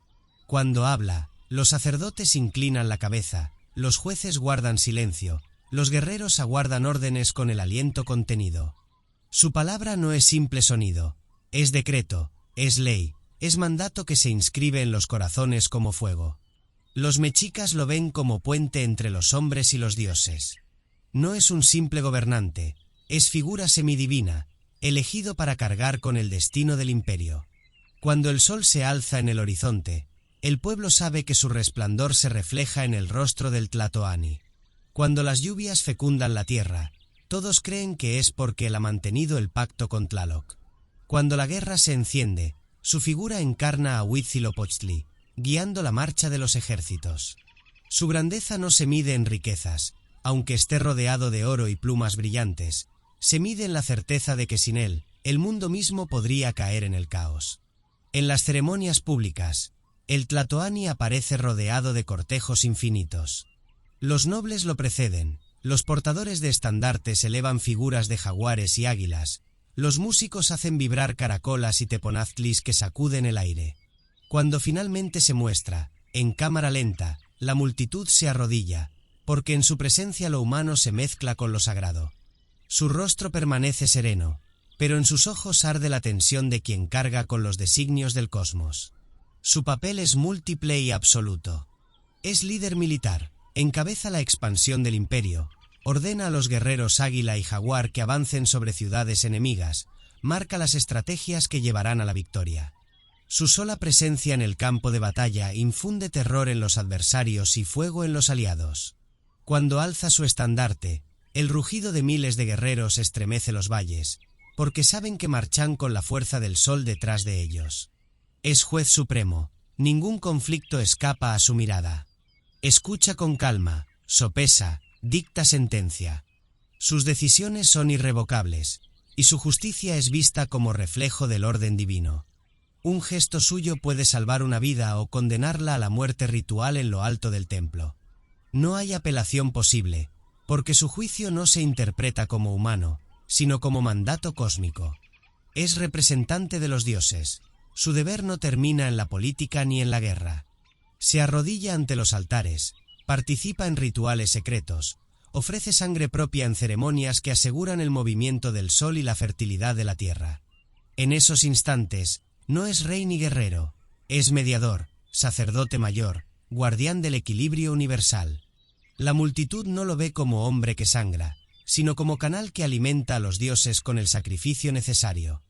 Cuando habla, los sacerdotes inclinan la cabeza, los jueces guardan silencio, los guerreros aguardan órdenes con el aliento contenido. Su palabra no es simple sonido, es decreto, es ley, es mandato que se inscribe en los corazones como fuego. Los mexicas lo ven como puente entre los hombres y los dioses. No es un simple gobernante, es figura semidivina, elegido para cargar con el destino del imperio. Cuando el sol se alza en el horizonte, el pueblo sabe que su resplandor se refleja en el rostro del Tlatoani. Cuando las lluvias fecundan la tierra, todos creen que es porque él ha mantenido el pacto con Tlaloc. Cuando la guerra se enciende, su figura encarna a Huitzilopochtli, guiando la marcha de los ejércitos. Su grandeza no se mide en riquezas, aunque esté rodeado de oro y plumas brillantes, se mide en la certeza de que sin él, el mundo mismo podría caer en el caos. En las ceremonias públicas, el Tlatoani aparece rodeado de cortejos infinitos. Los nobles lo preceden, los portadores de estandartes elevan figuras de jaguares y águilas, los músicos hacen vibrar caracolas y teponaztlis que sacuden el aire. Cuando finalmente se muestra, en cámara lenta, la multitud se arrodilla, porque en su presencia lo humano se mezcla con lo sagrado. Su rostro permanece sereno, pero en sus ojos arde la tensión de quien carga con los designios del cosmos. Su papel es múltiple y absoluto. Es líder militar, encabeza la expansión del imperio, ordena a los guerreros águila y jaguar que avancen sobre ciudades enemigas, marca las estrategias que llevarán a la victoria. Su sola presencia en el campo de batalla infunde terror en los adversarios y fuego en los aliados. Cuando alza su estandarte, el rugido de miles de guerreros estremece los valles, porque saben que marchan con la fuerza del sol detrás de ellos. Es juez supremo, ningún conflicto escapa a su mirada. Escucha con calma, sopesa, dicta sentencia. Sus decisiones son irrevocables, y su justicia es vista como reflejo del orden divino. Un gesto suyo puede salvar una vida o condenarla a la muerte ritual en lo alto del templo. No hay apelación posible, porque su juicio no se interpreta como humano, sino como mandato cósmico. Es representante de los dioses. Su deber no termina en la política ni en la guerra. Se arrodilla ante los altares, participa en rituales secretos, ofrece sangre propia en ceremonias que aseguran el movimiento del sol y la fertilidad de la tierra. En esos instantes, no es rey ni guerrero, es mediador, sacerdote mayor, guardián del equilibrio universal. La multitud no lo ve como hombre que sangra, sino como canal que alimenta a los dioses con el sacrificio necesario.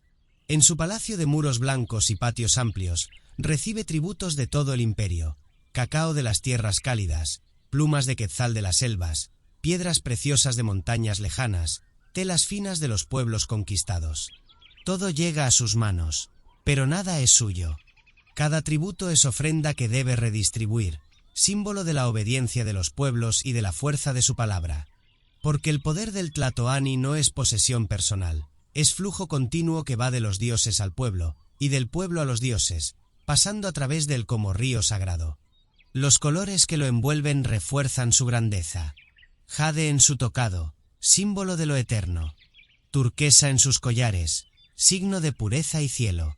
En su palacio de muros blancos y patios amplios, recibe tributos de todo el imperio, cacao de las tierras cálidas, plumas de quetzal de las selvas, piedras preciosas de montañas lejanas, telas finas de los pueblos conquistados. Todo llega a sus manos, pero nada es suyo. Cada tributo es ofrenda que debe redistribuir, símbolo de la obediencia de los pueblos y de la fuerza de su palabra. Porque el poder del Tlatoani no es posesión personal, es flujo continuo que va de los dioses al pueblo, y del pueblo a los dioses, pasando a través del como río sagrado. Los colores que lo envuelven refuerzan su grandeza. Jade en su tocado, símbolo de lo eterno. Turquesa en sus collares, signo de pureza y cielo.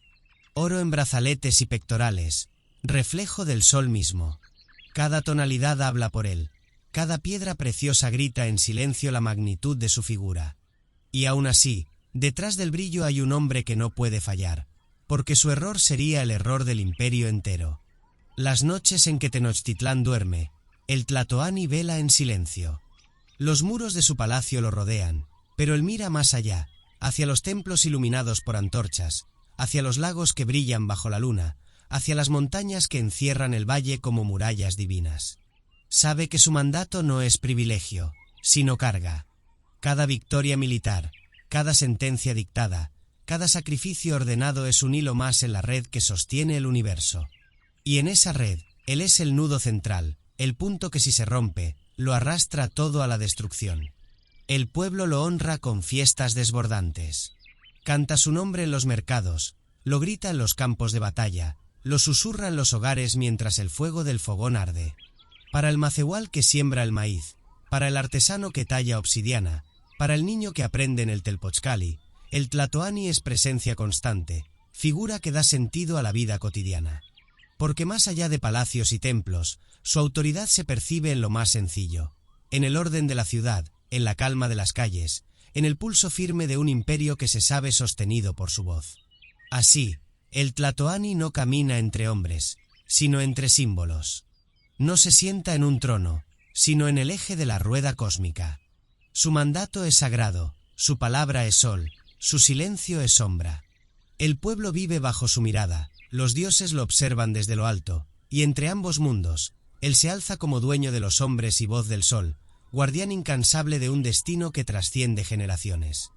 Oro en brazaletes y pectorales, reflejo del sol mismo. Cada tonalidad habla por él, cada piedra preciosa grita en silencio la magnitud de su figura. Y aún así, detrás del brillo hay un hombre que no puede fallar, porque su error sería el error del imperio entero. Las noches en que Tenochtitlán duerme, el Tlatoani vela en silencio. Los muros de su palacio lo rodean, pero él mira más allá, hacia los templos iluminados por antorchas, hacia los lagos que brillan bajo la luna, hacia las montañas que encierran el valle como murallas divinas. Sabe que su mandato no es privilegio, sino carga. Cada victoria militar, cada sentencia dictada, cada sacrificio ordenado es un hilo más en la red que sostiene el universo. Y en esa red, él es el nudo central, el punto que si se rompe, lo arrastra todo a la destrucción. El pueblo lo honra con fiestas desbordantes. Canta su nombre en los mercados, lo grita en los campos de batalla, lo susurra en los hogares mientras el fuego del fogón arde. Para el macehual que siembra el maíz, para el artesano que talla obsidiana, para el niño que aprende en el Telpochcali, el Tlatoani es presencia constante, figura que da sentido a la vida cotidiana. Porque más allá de palacios y templos, su autoridad se percibe en lo más sencillo, en el orden de la ciudad, en la calma de las calles, en el pulso firme de un imperio que se sabe sostenido por su voz. Así, el Tlatoani no camina entre hombres, sino entre símbolos. No se sienta en un trono, sino en el eje de la rueda cósmica. Su mandato es sagrado, su palabra es sol, su silencio es sombra. El pueblo vive bajo su mirada, los dioses lo observan desde lo alto, y entre ambos mundos, él se alza como dueño de los hombres y voz del sol, guardián incansable de un destino que trasciende generaciones.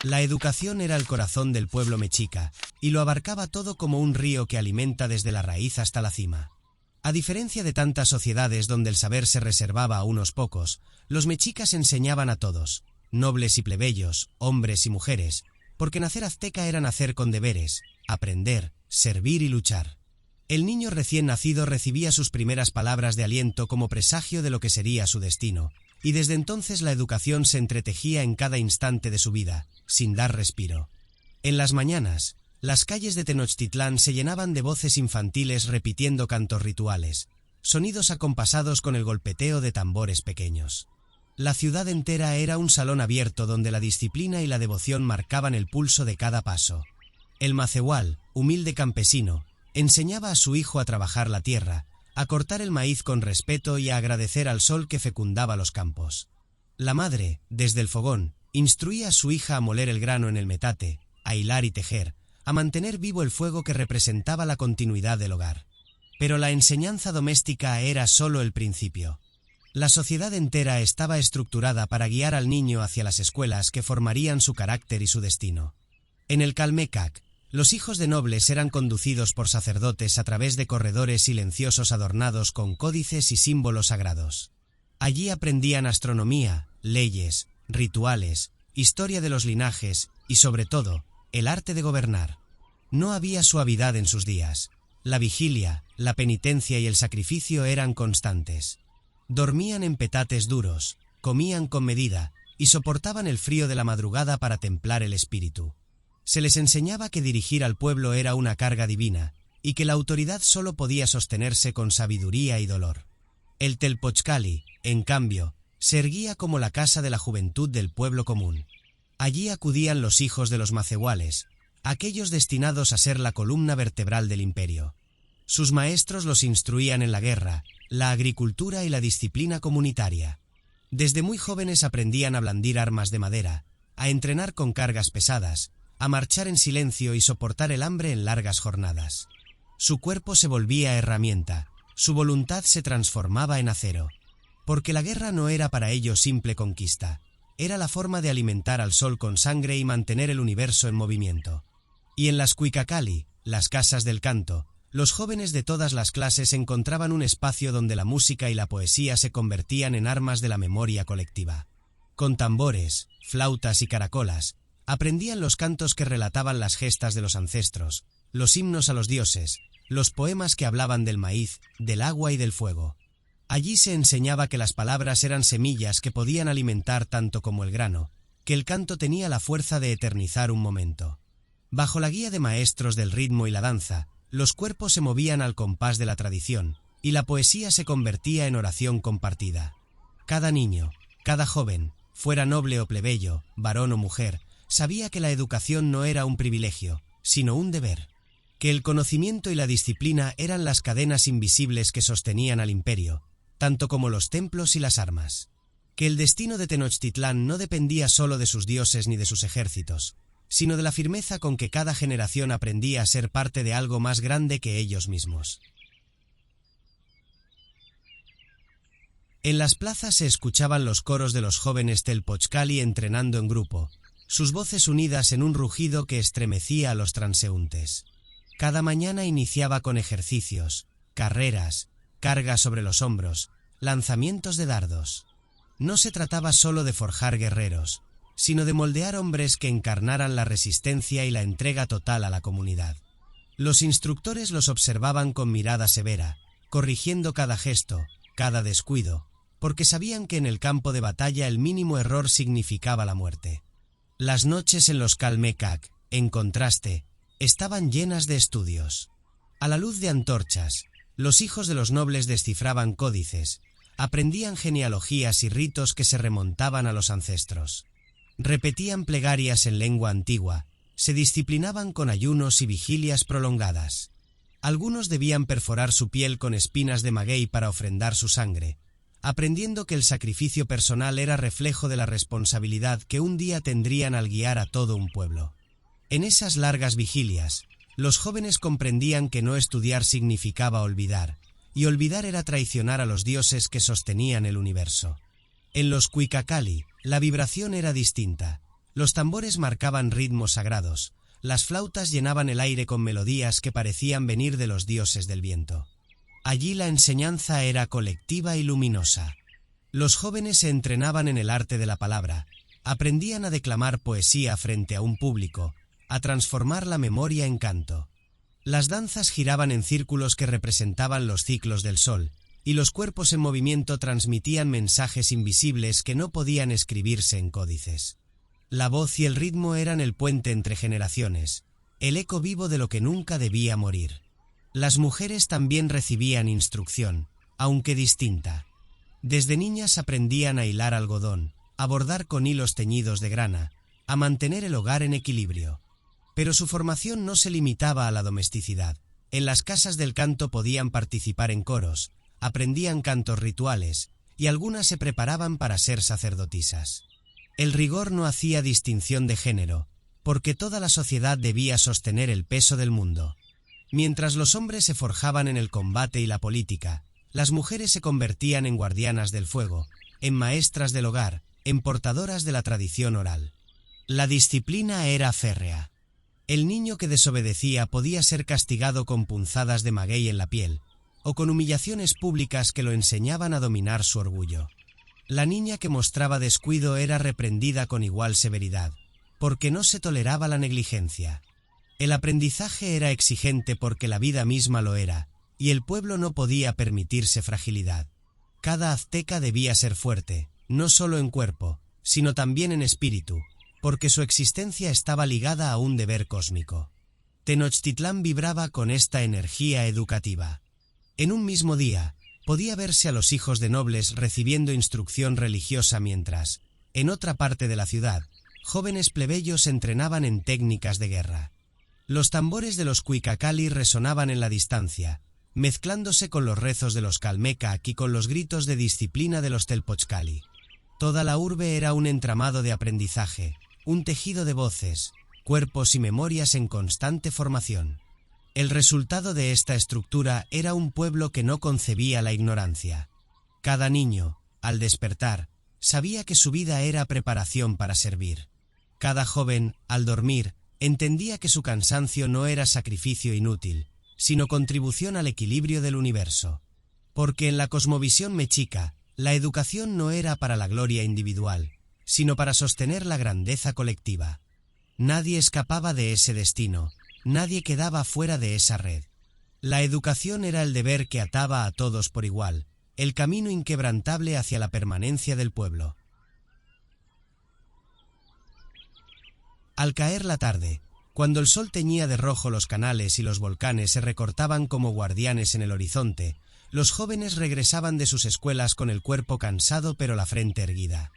La educación era el corazón del pueblo mexica, y lo abarcaba todo como un río que alimenta desde la raíz hasta la cima. A diferencia de tantas sociedades donde el saber se reservaba a unos pocos, los mexicas enseñaban a todos, nobles y plebeyos, hombres y mujeres, porque nacer azteca era nacer con deberes, aprender, servir y luchar. El niño recién nacido recibía sus primeras palabras de aliento como presagio de lo que sería su destino, y desde entonces la educación se entretejía en cada instante de su vida, sin dar respiro. En las mañanas, las calles de Tenochtitlán se llenaban de voces infantiles repitiendo cantos rituales, sonidos acompasados con el golpeteo de tambores pequeños. La ciudad entera era un salón abierto donde la disciplina y la devoción marcaban el pulso de cada paso. El macehual, humilde campesino, enseñaba a su hijo a trabajar la tierra, a cortar el maíz con respeto y a agradecer al sol que fecundaba los campos. La madre, desde el fogón, instruía a su hija a moler el grano en el metate, a hilar y tejer, a mantener vivo el fuego que representaba la continuidad del hogar. Pero la enseñanza doméstica era solo el principio. La sociedad entera estaba estructurada para guiar al niño hacia las escuelas que formarían su carácter y su destino. En el Calmecac, los hijos de nobles eran conducidos por sacerdotes a través de corredores silenciosos adornados con códices y símbolos sagrados. Allí aprendían astronomía, leyes, rituales, historia de los linajes y, sobre todo, el arte de gobernar. No había suavidad en sus días. La vigilia, la penitencia y el sacrificio eran constantes. Dormían en petates duros, comían con medida y soportaban el frío de la madrugada para templar el espíritu. Se les enseñaba que dirigir al pueblo era una carga divina y que la autoridad solo podía sostenerse con sabiduría y dolor. El Telpochcali, en cambio, se erguía como la casa de la juventud del pueblo común. Allí acudían los hijos de los macehuales, aquellos destinados a ser la columna vertebral del imperio. Sus maestros los instruían en la guerra, la agricultura y la disciplina comunitaria. Desde muy jóvenes aprendían a blandir armas de madera, a entrenar con cargas pesadas, a marchar en silencio y soportar el hambre en largas jornadas. Su cuerpo se volvía herramienta, su voluntad se transformaba en acero. Porque la guerra no era para ellos simple conquista, era la forma de alimentar al sol con sangre y mantener el universo en movimiento. Y en las Cuicacali, las casas del canto, los jóvenes de todas las clases encontraban un espacio donde la música y la poesía se convertían en armas de la memoria colectiva. Con tambores, flautas y caracolas, aprendían los cantos que relataban las gestas de los ancestros, los himnos a los dioses, los poemas que hablaban del maíz, del agua y del fuego. Allí se enseñaba que las palabras eran semillas que podían alimentar tanto como el grano, que el canto tenía la fuerza de eternizar un momento. Bajo la guía de maestros del ritmo y la danza, los cuerpos se movían al compás de la tradición, y la poesía se convertía en oración compartida. Cada niño, cada joven, fuera noble o plebeyo, varón o mujer, sabía que la educación no era un privilegio, sino un deber. Que el conocimiento y la disciplina eran las cadenas invisibles que sostenían al imperio, tanto como los templos y las armas. Que el destino de Tenochtitlán no dependía solo de sus dioses ni de sus ejércitos, sino de la firmeza con que cada generación aprendía a ser parte de algo más grande que ellos mismos. En las plazas se escuchaban los coros de los jóvenes Telpochcali entrenando en grupo, sus voces unidas en un rugido que estremecía a los transeúntes. Cada mañana iniciaba con ejercicios, carreras, cargas sobre los hombros, lanzamientos de dardos. No se trataba solo de forjar guerreros, sino de moldear hombres que encarnaran la resistencia y la entrega total a la comunidad. Los instructores los observaban con mirada severa, corrigiendo cada gesto, cada descuido, porque sabían que en el campo de batalla el mínimo error significaba la muerte. Las noches en los Calmecac, en contraste, estaban llenas de estudios. A la luz de antorchas, los hijos de los nobles descifraban códices, aprendían genealogías y ritos que se remontaban a los ancestros. Repetían plegarias en lengua antigua, se disciplinaban con ayunos y vigilias prolongadas. Algunos debían perforar su piel con espinas de maguey para ofrendar su sangre, aprendiendo que el sacrificio personal era reflejo de la responsabilidad que un día tendrían al guiar a todo un pueblo. En esas largas vigilias, los jóvenes comprendían que no estudiar significaba olvidar, y olvidar era traicionar a los dioses que sostenían el universo. En los Cuicacali, la vibración era distinta. Los tambores marcaban ritmos sagrados, las flautas llenaban el aire con melodías que parecían venir de los dioses del viento. Allí la enseñanza era colectiva y luminosa. Los jóvenes se entrenaban en el arte de la palabra, aprendían a declamar poesía frente a un público, a transformar la memoria en canto. Las danzas giraban en círculos que representaban los ciclos del sol, y los cuerpos en movimiento transmitían mensajes invisibles que no podían escribirse en códices. La voz y el ritmo eran el puente entre generaciones, el eco vivo de lo que nunca debía morir. Las mujeres también recibían instrucción, aunque distinta. Desde niñas aprendían a hilar algodón, a bordar con hilos teñidos de grana, a mantener el hogar en equilibrio. Pero su formación no se limitaba a la domesticidad. En las casas del canto podían participar en coros, aprendían cantos rituales, y algunas se preparaban para ser sacerdotisas. El rigor no hacía distinción de género, porque toda la sociedad debía sostener el peso del mundo. Mientras los hombres se forjaban en el combate y la política, las mujeres se convertían en guardianas del fuego, en maestras del hogar, en portadoras de la tradición oral. La disciplina era férrea. El niño que desobedecía podía ser castigado con punzadas de maguey en la piel, o con humillaciones públicas que lo enseñaban a dominar su orgullo. La niña que mostraba descuido era reprendida con igual severidad, porque no se toleraba la negligencia. El aprendizaje era exigente porque la vida misma lo era, y el pueblo no podía permitirse fragilidad. Cada azteca debía ser fuerte, no solo en cuerpo, sino también en espíritu, porque su existencia estaba ligada a un deber cósmico. Tenochtitlán vibraba con esta energía educativa. En un mismo día, podía verse a los hijos de nobles recibiendo instrucción religiosa mientras, en otra parte de la ciudad, jóvenes plebeyos entrenaban en técnicas de guerra. Los tambores de los Cuicacali resonaban en la distancia, mezclándose con los rezos de los Calmecac y con los gritos de disciplina de los Telpochcali. Toda la urbe era un entramado de aprendizaje, un tejido de voces, cuerpos y memorias en constante formación. El resultado de esta estructura era un pueblo que no concebía la ignorancia. Cada niño, al despertar, sabía que su vida era preparación para servir. Cada joven, al dormir, entendía que su cansancio no era sacrificio inútil, sino contribución al equilibrio del universo. Porque en la cosmovisión mexica, la educación no era para la gloria individual, sino para sostener la grandeza colectiva. Nadie escapaba de ese destino, nadie quedaba fuera de esa red. La educación era el deber que ataba a todos por igual, el camino inquebrantable hacia la permanencia del pueblo. Al caer la tarde, cuando el sol teñía de rojo los canales y los volcanes se recortaban como guardianes en el horizonte, los jóvenes regresaban de sus escuelas con el cuerpo cansado pero la frente erguida.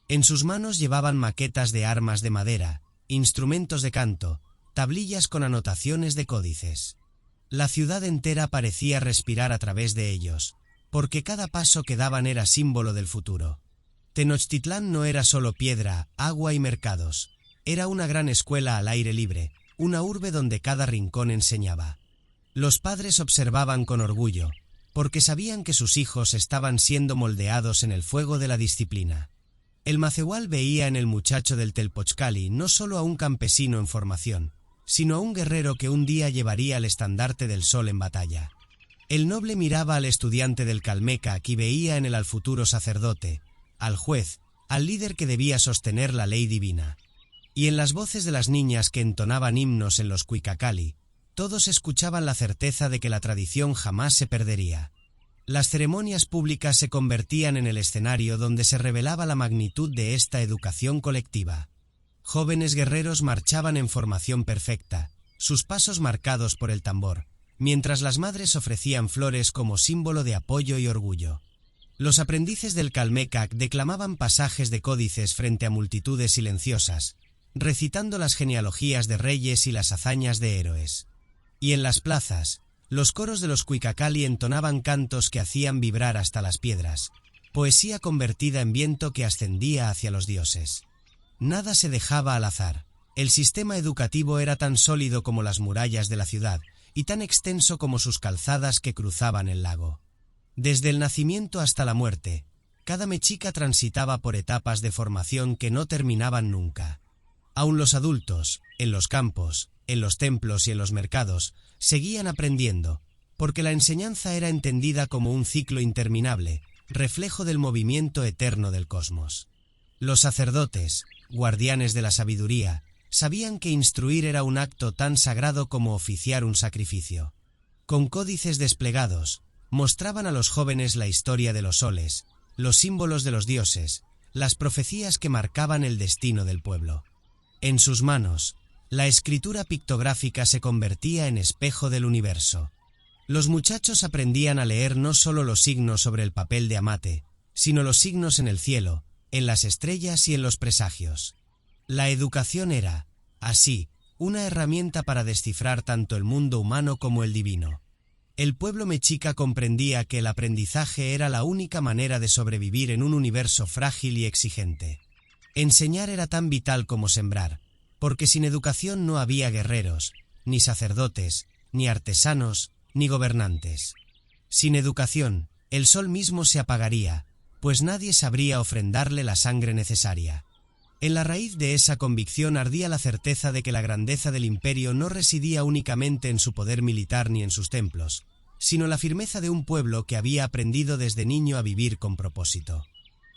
En sus manos llevaban maquetas de armas de madera, instrumentos de canto, tablillas con anotaciones de códices. La ciudad entera parecía respirar a través de ellos, porque cada paso que daban era símbolo del futuro. Tenochtitlán no era solo piedra, agua y mercados. Era una gran escuela al aire libre, una urbe donde cada rincón enseñaba. Los padres observaban con orgullo, porque sabían que sus hijos estaban siendo moldeados en el fuego de la disciplina. El Macehual veía en el muchacho del Telpochcali no solo a un campesino en formación, sino a un guerrero que un día llevaría el estandarte del sol en batalla. El noble miraba al estudiante del Calmecac y veía en él al futuro sacerdote, al juez, al líder que debía sostener la ley divina. Y en las voces de las niñas que entonaban himnos en los Cuicacali, todos escuchaban la certeza de que la tradición jamás se perdería. Las ceremonias públicas se convertían en el escenario donde se revelaba la magnitud de esta educación colectiva. Jóvenes guerreros marchaban en formación perfecta, sus pasos marcados por el tambor, mientras las madres ofrecían flores como símbolo de apoyo y orgullo. Los aprendices del Calmecac declamaban pasajes de códices frente a multitudes silenciosas, recitando las genealogías de reyes y las hazañas de héroes. Y en las plazas, los coros de los Cuicacali entonaban cantos que hacían vibrar hasta las piedras, poesía convertida en viento que ascendía hacia los dioses. Nada se dejaba al azar. El sistema educativo era tan sólido como las murallas de la ciudad, y tan extenso como sus calzadas que cruzaban el lago. Desde el nacimiento hasta la muerte, cada mexica transitaba por etapas de formación que no terminaban nunca. Aun los adultos, en los campos, en los templos y en los mercados, seguían aprendiendo, porque la enseñanza era entendida como un ciclo interminable, reflejo del movimiento eterno del cosmos. Los sacerdotes, guardianes de la sabiduría, sabían que instruir era un acto tan sagrado como oficiar un sacrificio. Con códices desplegados, mostraban a los jóvenes la historia de los soles, los símbolos de los dioses, las profecías que marcaban el destino del pueblo. En sus manos, la escritura pictográfica se convertía en espejo del universo. Los muchachos aprendían a leer no solo los signos sobre el papel de amate, sino los signos en el cielo, en las estrellas y en los presagios. La educación era, así, una herramienta para descifrar tanto el mundo humano como el divino. El pueblo mexica comprendía que el aprendizaje era la única manera de sobrevivir en un universo frágil y exigente. Enseñar era tan vital como sembrar, porque sin educación no había guerreros, ni sacerdotes, ni artesanos, ni gobernantes. Sin educación, el sol mismo se apagaría, pues nadie sabría ofrendarle la sangre necesaria. En la raíz de esa convicción ardía la certeza de que la grandeza del imperio no residía únicamente en su poder militar ni en sus templos, sino la firmeza de un pueblo que había aprendido desde niño a vivir con propósito.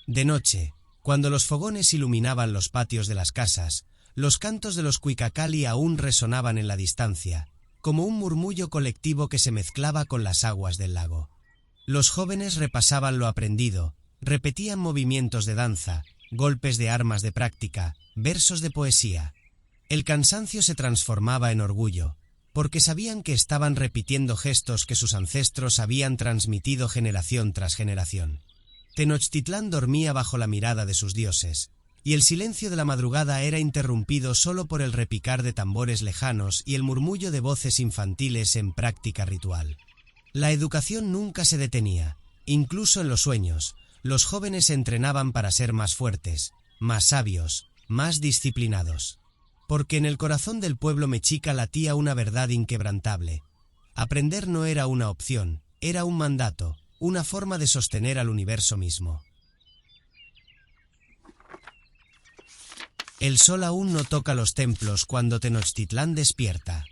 De noche, cuando los fogones iluminaban los patios de las casas, los cantos de los Cuicacali aún resonaban en la distancia, como un murmullo colectivo que se mezclaba con las aguas del lago. Los jóvenes repasaban lo aprendido, repetían movimientos de danza, golpes de armas de práctica, versos de poesía. El cansancio se transformaba en orgullo, porque sabían que estaban repitiendo gestos que sus ancestros habían transmitido generación tras generación. Tenochtitlán dormía bajo la mirada de sus dioses, y el silencio de la madrugada era interrumpido solo por el repicar de tambores lejanos y el murmullo de voces infantiles en práctica ritual. La educación nunca se detenía, incluso en los sueños. Los jóvenes se entrenaban para ser más fuertes, más sabios, más disciplinados. Porque en el corazón del pueblo mexica latía una verdad inquebrantable. Aprender no era una opción, era un mandato, una forma de sostener al universo mismo. El sol aún no toca los templos cuando Tenochtitlán despierta.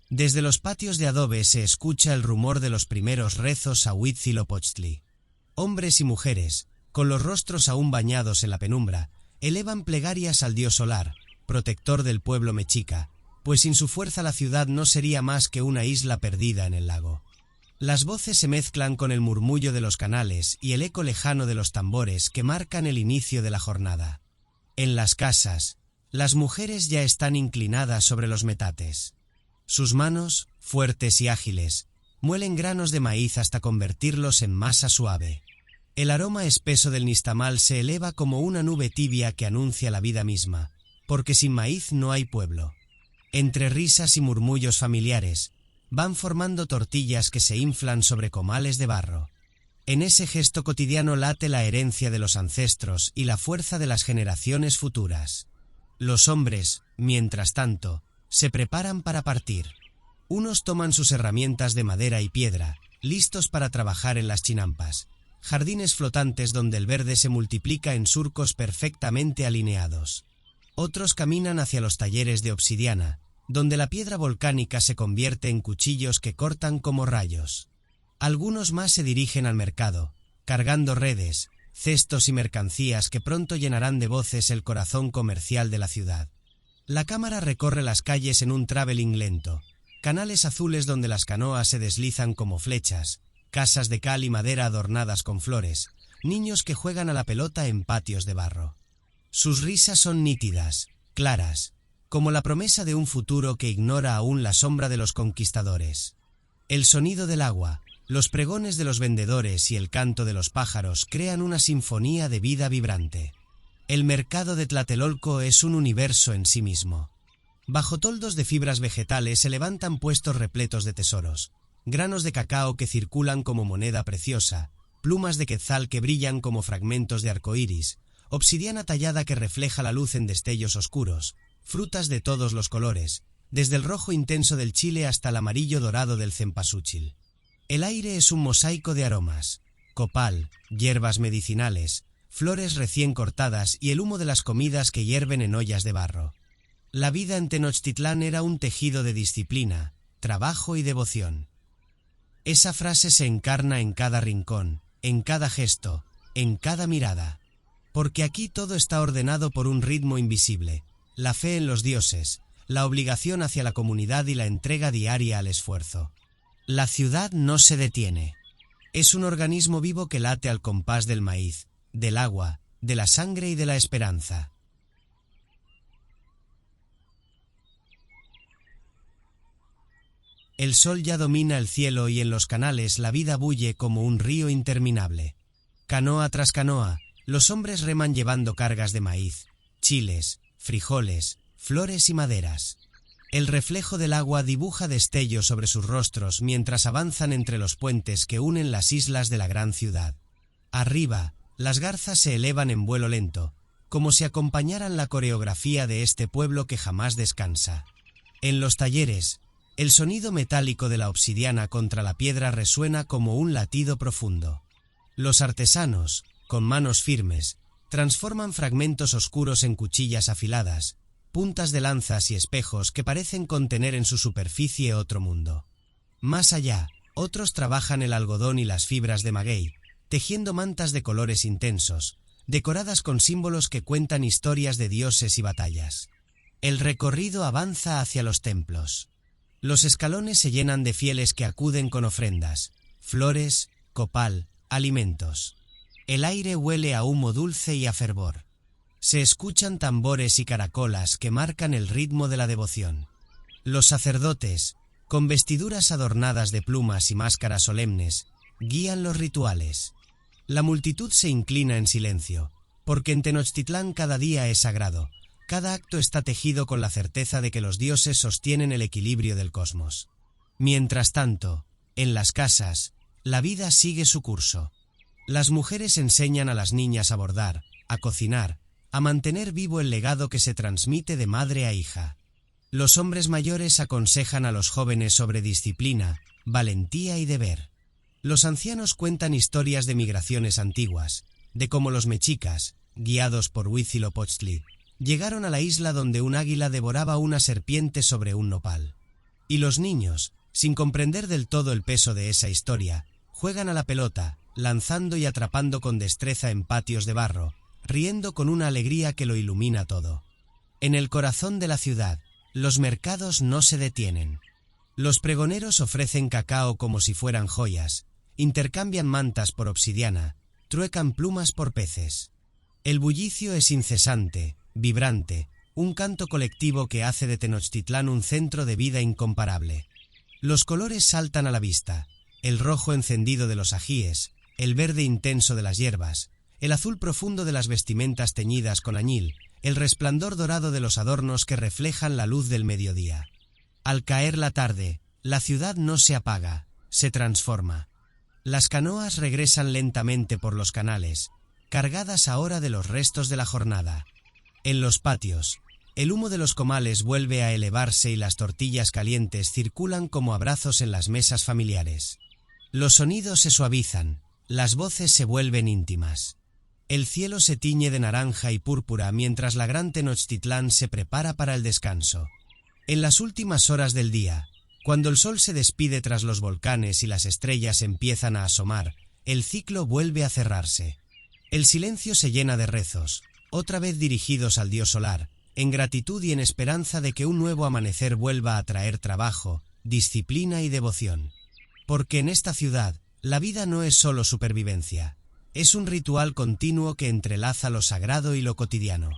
Desde los patios de adobe se escucha el rumor de los primeros rezos a Huitzilopochtli. Hombres y mujeres, con los rostros aún bañados en la penumbra, elevan plegarias al dios solar, protector del pueblo mexica, pues sin su fuerza la ciudad no sería más que una isla perdida en el lago. Las voces se mezclan con el murmullo de los canales y el eco lejano de los tambores que marcan el inicio de la jornada. En las casas, las mujeres ya están inclinadas sobre los metates. Sus manos, fuertes y ágiles, muelen granos de maíz hasta convertirlos en masa suave. El aroma espeso del nixtamal se eleva como una nube tibia que anuncia la vida misma, porque sin maíz no hay pueblo. Entre risas y murmullos familiares, van formando tortillas que se inflan sobre comales de barro. En ese gesto cotidiano late la herencia de los ancestros y la fuerza de las generaciones futuras. Los hombres, mientras tanto, se preparan para partir. Unos toman sus herramientas de madera y piedra, listos para trabajar en las chinampas, jardines flotantes donde el verde se multiplica en surcos perfectamente alineados. Otros caminan hacia los talleres de obsidiana, donde la piedra volcánica se convierte en cuchillos que cortan como rayos. Algunos más se dirigen al mercado, cargando redes, cestos y mercancías que pronto llenarán de voces el corazón comercial de la ciudad. La cámara recorre las calles en un traveling lento, canales azules donde las canoas se deslizan como flechas, casas de cal y madera adornadas con flores, niños que juegan a la pelota en patios de barro. Sus risas son nítidas, claras, como la promesa de un futuro que ignora aún la sombra de los conquistadores. El sonido del agua, los pregones de los vendedores y el canto de los pájaros crean una sinfonía de vida vibrante. El mercado de Tlatelolco es un universo en sí mismo. Bajo toldos de fibras vegetales se levantan puestos repletos de tesoros, granos de cacao que circulan como moneda preciosa, plumas de quetzal que brillan como fragmentos de arcoíris, obsidiana tallada que refleja la luz en destellos oscuros, frutas de todos los colores, desde el rojo intenso del chile hasta el amarillo dorado del cempasúchil. El aire es un mosaico de aromas, copal, hierbas medicinales, flores recién cortadas y el humo de las comidas que hierven en ollas de barro. La vida en Tenochtitlán era un tejido de disciplina, trabajo y devoción. Esa frase se encarna en cada rincón, en cada gesto, en cada mirada. Porque aquí todo está ordenado por un ritmo invisible, la fe en los dioses, la obligación hacia la comunidad y la entrega diaria al esfuerzo. La ciudad no se detiene. Es un organismo vivo que late al compás del maíz, del agua, de la sangre y de la esperanza. El sol ya domina el cielo y en los canales la vida bulle como un río interminable. Canoa tras canoa, los hombres reman llevando cargas de maíz, chiles, frijoles, flores y maderas. El reflejo del agua dibuja destellos sobre sus rostros mientras avanzan entre los puentes que unen las islas de la gran ciudad. Arriba, las garzas se elevan en vuelo lento, como si acompañaran la coreografía de este pueblo que jamás descansa. En los talleres, el sonido metálico de la obsidiana contra la piedra resuena como un latido profundo. Los artesanos, con manos firmes, transforman fragmentos oscuros en cuchillas afiladas, puntas de lanzas y espejos que parecen contener en su superficie otro mundo. Más allá, otros trabajan el algodón y las fibras de maguey, tejiendo mantas de colores intensos, decoradas con símbolos que cuentan historias de dioses y batallas. El recorrido avanza hacia los templos. Los escalones se llenan de fieles que acuden con ofrendas, flores, copal, alimentos. El aire huele a humo dulce y a fervor. Se escuchan tambores y caracolas que marcan el ritmo de la devoción. Los sacerdotes, con vestiduras adornadas de plumas y máscaras solemnes, guían los rituales. La multitud se inclina en silencio, porque en Tenochtitlán cada día es sagrado, cada acto está tejido con la certeza de que los dioses sostienen el equilibrio del cosmos. Mientras tanto, en las casas, la vida sigue su curso. Las mujeres enseñan a las niñas a bordar, a cocinar, a mantener vivo el legado que se transmite de madre a hija. Los hombres mayores aconsejan a los jóvenes sobre disciplina, valentía y deber. Los ancianos cuentan historias de migraciones antiguas, de cómo los mexicas, guiados por Huitzilopochtli, llegaron a la isla donde un águila devoraba una serpiente sobre un nopal. Y los niños, sin comprender del todo el peso de esa historia, juegan a la pelota, lanzando y atrapando con destreza en patios de barro, riendo con una alegría que lo ilumina todo. En el corazón de la ciudad, los mercados no se detienen. Los pregoneros ofrecen cacao como si fueran joyas, intercambian mantas por obsidiana, truecan plumas por peces. El bullicio es incesante, vibrante, un canto colectivo que hace de Tenochtitlán un centro de vida incomparable. Los colores saltan a la vista, el rojo encendido de los ajíes, el verde intenso de las hierbas, el azul profundo de las vestimentas teñidas con añil, el resplandor dorado de los adornos que reflejan la luz del mediodía. Al caer la tarde, la ciudad no se apaga, se transforma. Las canoas regresan lentamente por los canales, cargadas ahora de los restos de la jornada. En los patios, el humo de los comales vuelve a elevarse y las tortillas calientes circulan como abrazos en las mesas familiares. Los sonidos se suavizan, las voces se vuelven íntimas. El cielo se tiñe de naranja y púrpura mientras la gran Tenochtitlán se prepara para el descanso. En las últimas horas del día, cuando el sol se despide tras los volcanes y las estrellas empiezan a asomar, el ciclo vuelve a cerrarse. El silencio se llena de rezos, otra vez dirigidos al dios solar, en gratitud y en esperanza de que un nuevo amanecer vuelva a traer trabajo, disciplina y devoción. Porque en esta ciudad, la vida no es solo supervivencia, es un ritual continuo que entrelaza lo sagrado y lo cotidiano.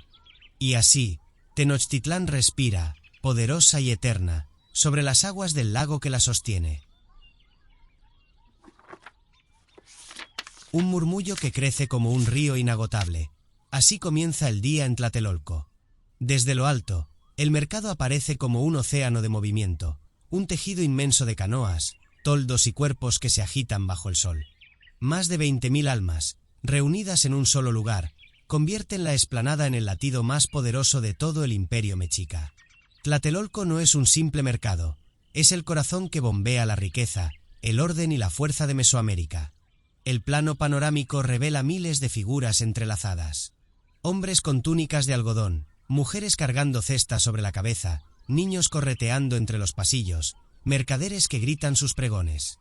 Y así, Tenochtitlán respira, poderosa y eterna, sobre las aguas del lago que la sostiene. Un murmullo que crece como un río inagotable. Así comienza el día en Tlatelolco. Desde lo alto, el mercado aparece como un océano de movimiento, un tejido inmenso de canoas, toldos y cuerpos que se agitan bajo el sol. Más de 20.000 almas, reunidas en un solo lugar, convierten la explanada en el latido más poderoso de todo el imperio mexica. Tlatelolco no es un simple mercado, es el corazón que bombea la riqueza, el orden y la fuerza de Mesoamérica. El plano panorámico revela miles de figuras entrelazadas. Hombres con túnicas de algodón, mujeres cargando cestas sobre la cabeza, niños correteando entre los pasillos, mercaderes que gritan sus pregones.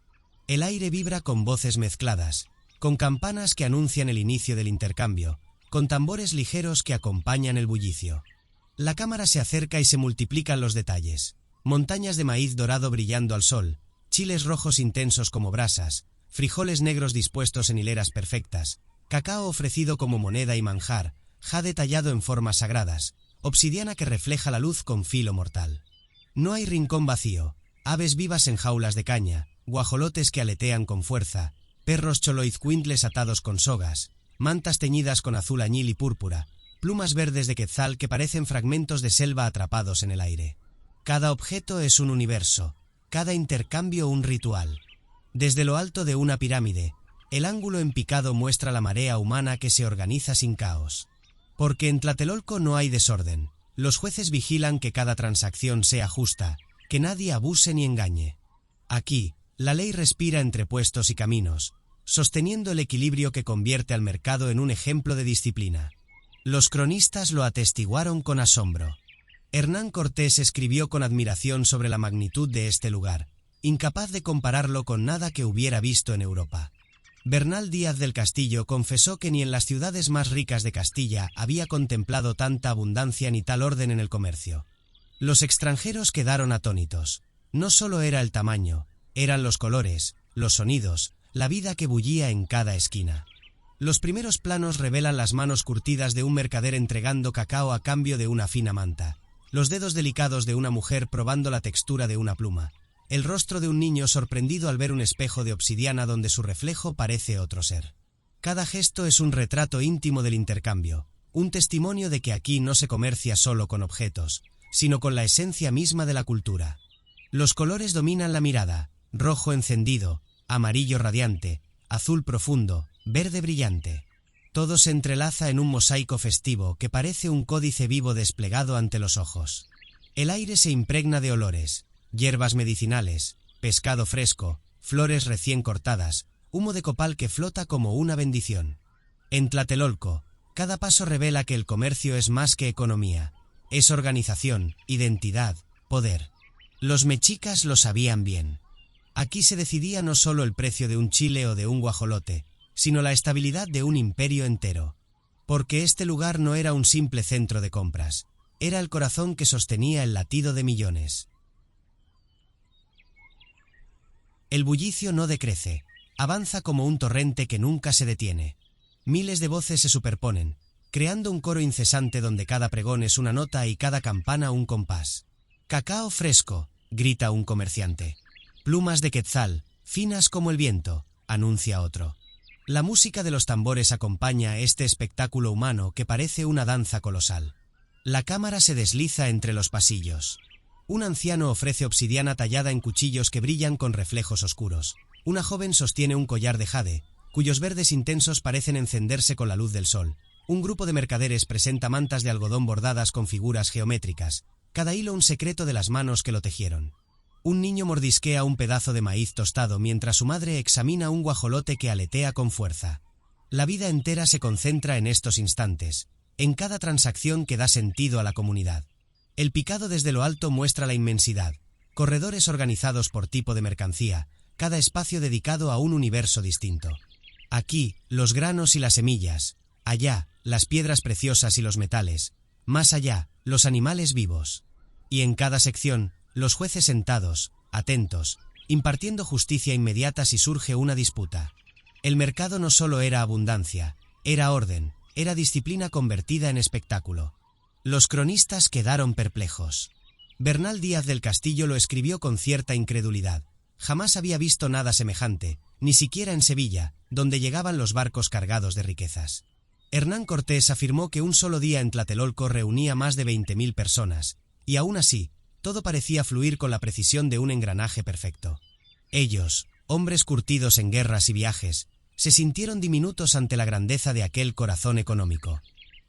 El aire vibra con voces mezcladas, con campanas que anuncian el inicio del intercambio, con tambores ligeros que acompañan el bullicio. La cámara se acerca y se multiplican los detalles. Montañas de maíz dorado brillando al sol, chiles rojos intensos como brasas, frijoles negros dispuestos en hileras perfectas, cacao ofrecido como moneda y manjar, jade tallado en formas sagradas, obsidiana que refleja la luz con filo mortal. No hay rincón vacío, aves vivas en jaulas de caña, guajolotes que aletean con fuerza, perros choloizcuintles atados con sogas, mantas teñidas con azul añil y púrpura, plumas verdes de quetzal que parecen fragmentos de selva atrapados en el aire. Cada objeto es un universo, cada intercambio un ritual. Desde lo alto de una pirámide, el ángulo en picado muestra la marea humana que se organiza sin caos. Porque en Tlatelolco no hay desorden, los jueces vigilan que cada transacción sea justa, que nadie abuse ni engañe. Aquí, la ley respira entre puestos y caminos, sosteniendo el equilibrio que convierte al mercado en un ejemplo de disciplina. Los cronistas lo atestiguaron con asombro. Hernán Cortés escribió con admiración sobre la magnitud de este lugar, incapaz de compararlo con nada que hubiera visto en Europa. Bernal Díaz del Castillo confesó que ni en las ciudades más ricas de Castilla había contemplado tanta abundancia ni tal orden en el comercio. Los extranjeros quedaron atónitos. No solo era el tamaño, eran los colores, los sonidos, la vida que bullía en cada esquina. Los primeros planos revelan las manos curtidas de un mercader entregando cacao a cambio de una fina manta, los dedos delicados de una mujer probando la textura de una pluma, el rostro de un niño sorprendido al ver un espejo de obsidiana donde su reflejo parece otro ser. Cada gesto es un retrato íntimo del intercambio, un testimonio de que aquí no se comercia solo con objetos, sino con la esencia misma de la cultura. Los colores dominan la mirada, rojo encendido, amarillo radiante, azul profundo, verde brillante. Todo se entrelaza en un mosaico festivo que parece un códice vivo desplegado ante los ojos. El aire se impregna de olores, hierbas medicinales, pescado fresco, flores recién cortadas, humo de copal que flota como una bendición. En Tlatelolco, cada paso revela que el comercio es más que economía, es organización, identidad, poder. Los mexicas lo sabían bien. Aquí se decidía no solo el precio de un chile o de un guajolote, sino la estabilidad de un imperio entero. Porque este lugar no era un simple centro de compras, era el corazón que sostenía el latido de millones. El bullicio no decrece, avanza como un torrente que nunca se detiene. Miles de voces se superponen, creando un coro incesante donde cada pregón es una nota y cada campana un compás. «Cacao fresco», grita un comerciante. «Plumas de quetzal, finas como el viento», anuncia otro. La música de los tambores acompaña este espectáculo humano que parece una danza colosal. La cámara se desliza entre los pasillos. Un anciano ofrece obsidiana tallada en cuchillos que brillan con reflejos oscuros. Una joven sostiene un collar de jade, cuyos verdes intensos parecen encenderse con la luz del sol. Un grupo de mercaderes presenta mantas de algodón bordadas con figuras geométricas, cada hilo un secreto de las manos que lo tejieron. Un niño mordisquea un pedazo de maíz tostado mientras su madre examina un guajolote que aletea con fuerza. La vida entera se concentra en estos instantes, en cada transacción que da sentido a la comunidad. El picado desde lo alto muestra la inmensidad, corredores organizados por tipo de mercancía, cada espacio dedicado a un universo distinto. Aquí, los granos y las semillas, allá, las piedras preciosas y los metales, más allá, los animales vivos. Y en cada sección, los jueces sentados, atentos, impartiendo justicia inmediata si surge una disputa. El mercado no solo era abundancia, era orden, era disciplina convertida en espectáculo. Los cronistas quedaron perplejos. Bernal Díaz del Castillo lo escribió con cierta incredulidad. Jamás había visto nada semejante, ni siquiera en Sevilla, donde llegaban los barcos cargados de riquezas. Hernán Cortés afirmó que un solo día en Tlatelolco reunía más de 20.000 personas, y aún así, todo parecía fluir con la precisión de un engranaje perfecto. Ellos, hombres curtidos en guerras y viajes, se sintieron diminutos ante la grandeza de aquel corazón económico.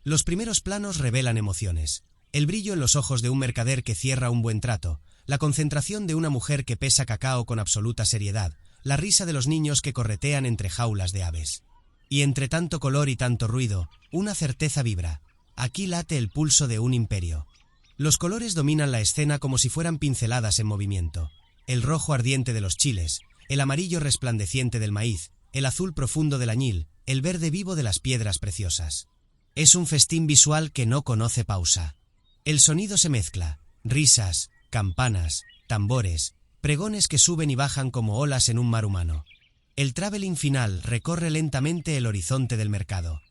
Los primeros planos revelan emociones. El brillo en los ojos de un mercader que cierra un buen trato, la concentración de una mujer que pesa cacao con absoluta seriedad, la risa de los niños que corretean entre jaulas de aves. Y entre tanto color y tanto ruido, una certeza vibra. Aquí late el pulso de un imperio. Los colores dominan la escena como si fueran pinceladas en movimiento. El rojo ardiente de los chiles, el amarillo resplandeciente del maíz, el azul profundo del añil, el verde vivo de las piedras preciosas. Es un festín visual que no conoce pausa. El sonido se mezcla, risas, campanas, tambores, pregones que suben y bajan como olas en un mar humano. El traveling final recorre lentamente el horizonte del mercado.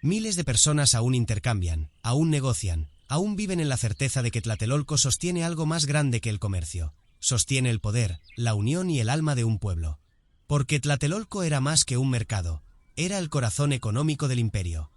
Miles de personas aún intercambian, aún negocian, aún viven en la certeza de que Tlatelolco sostiene algo más grande que el comercio. Sostiene el poder, la unión y el alma de un pueblo. Porque Tlatelolco era más que un mercado, era el corazón económico del imperio.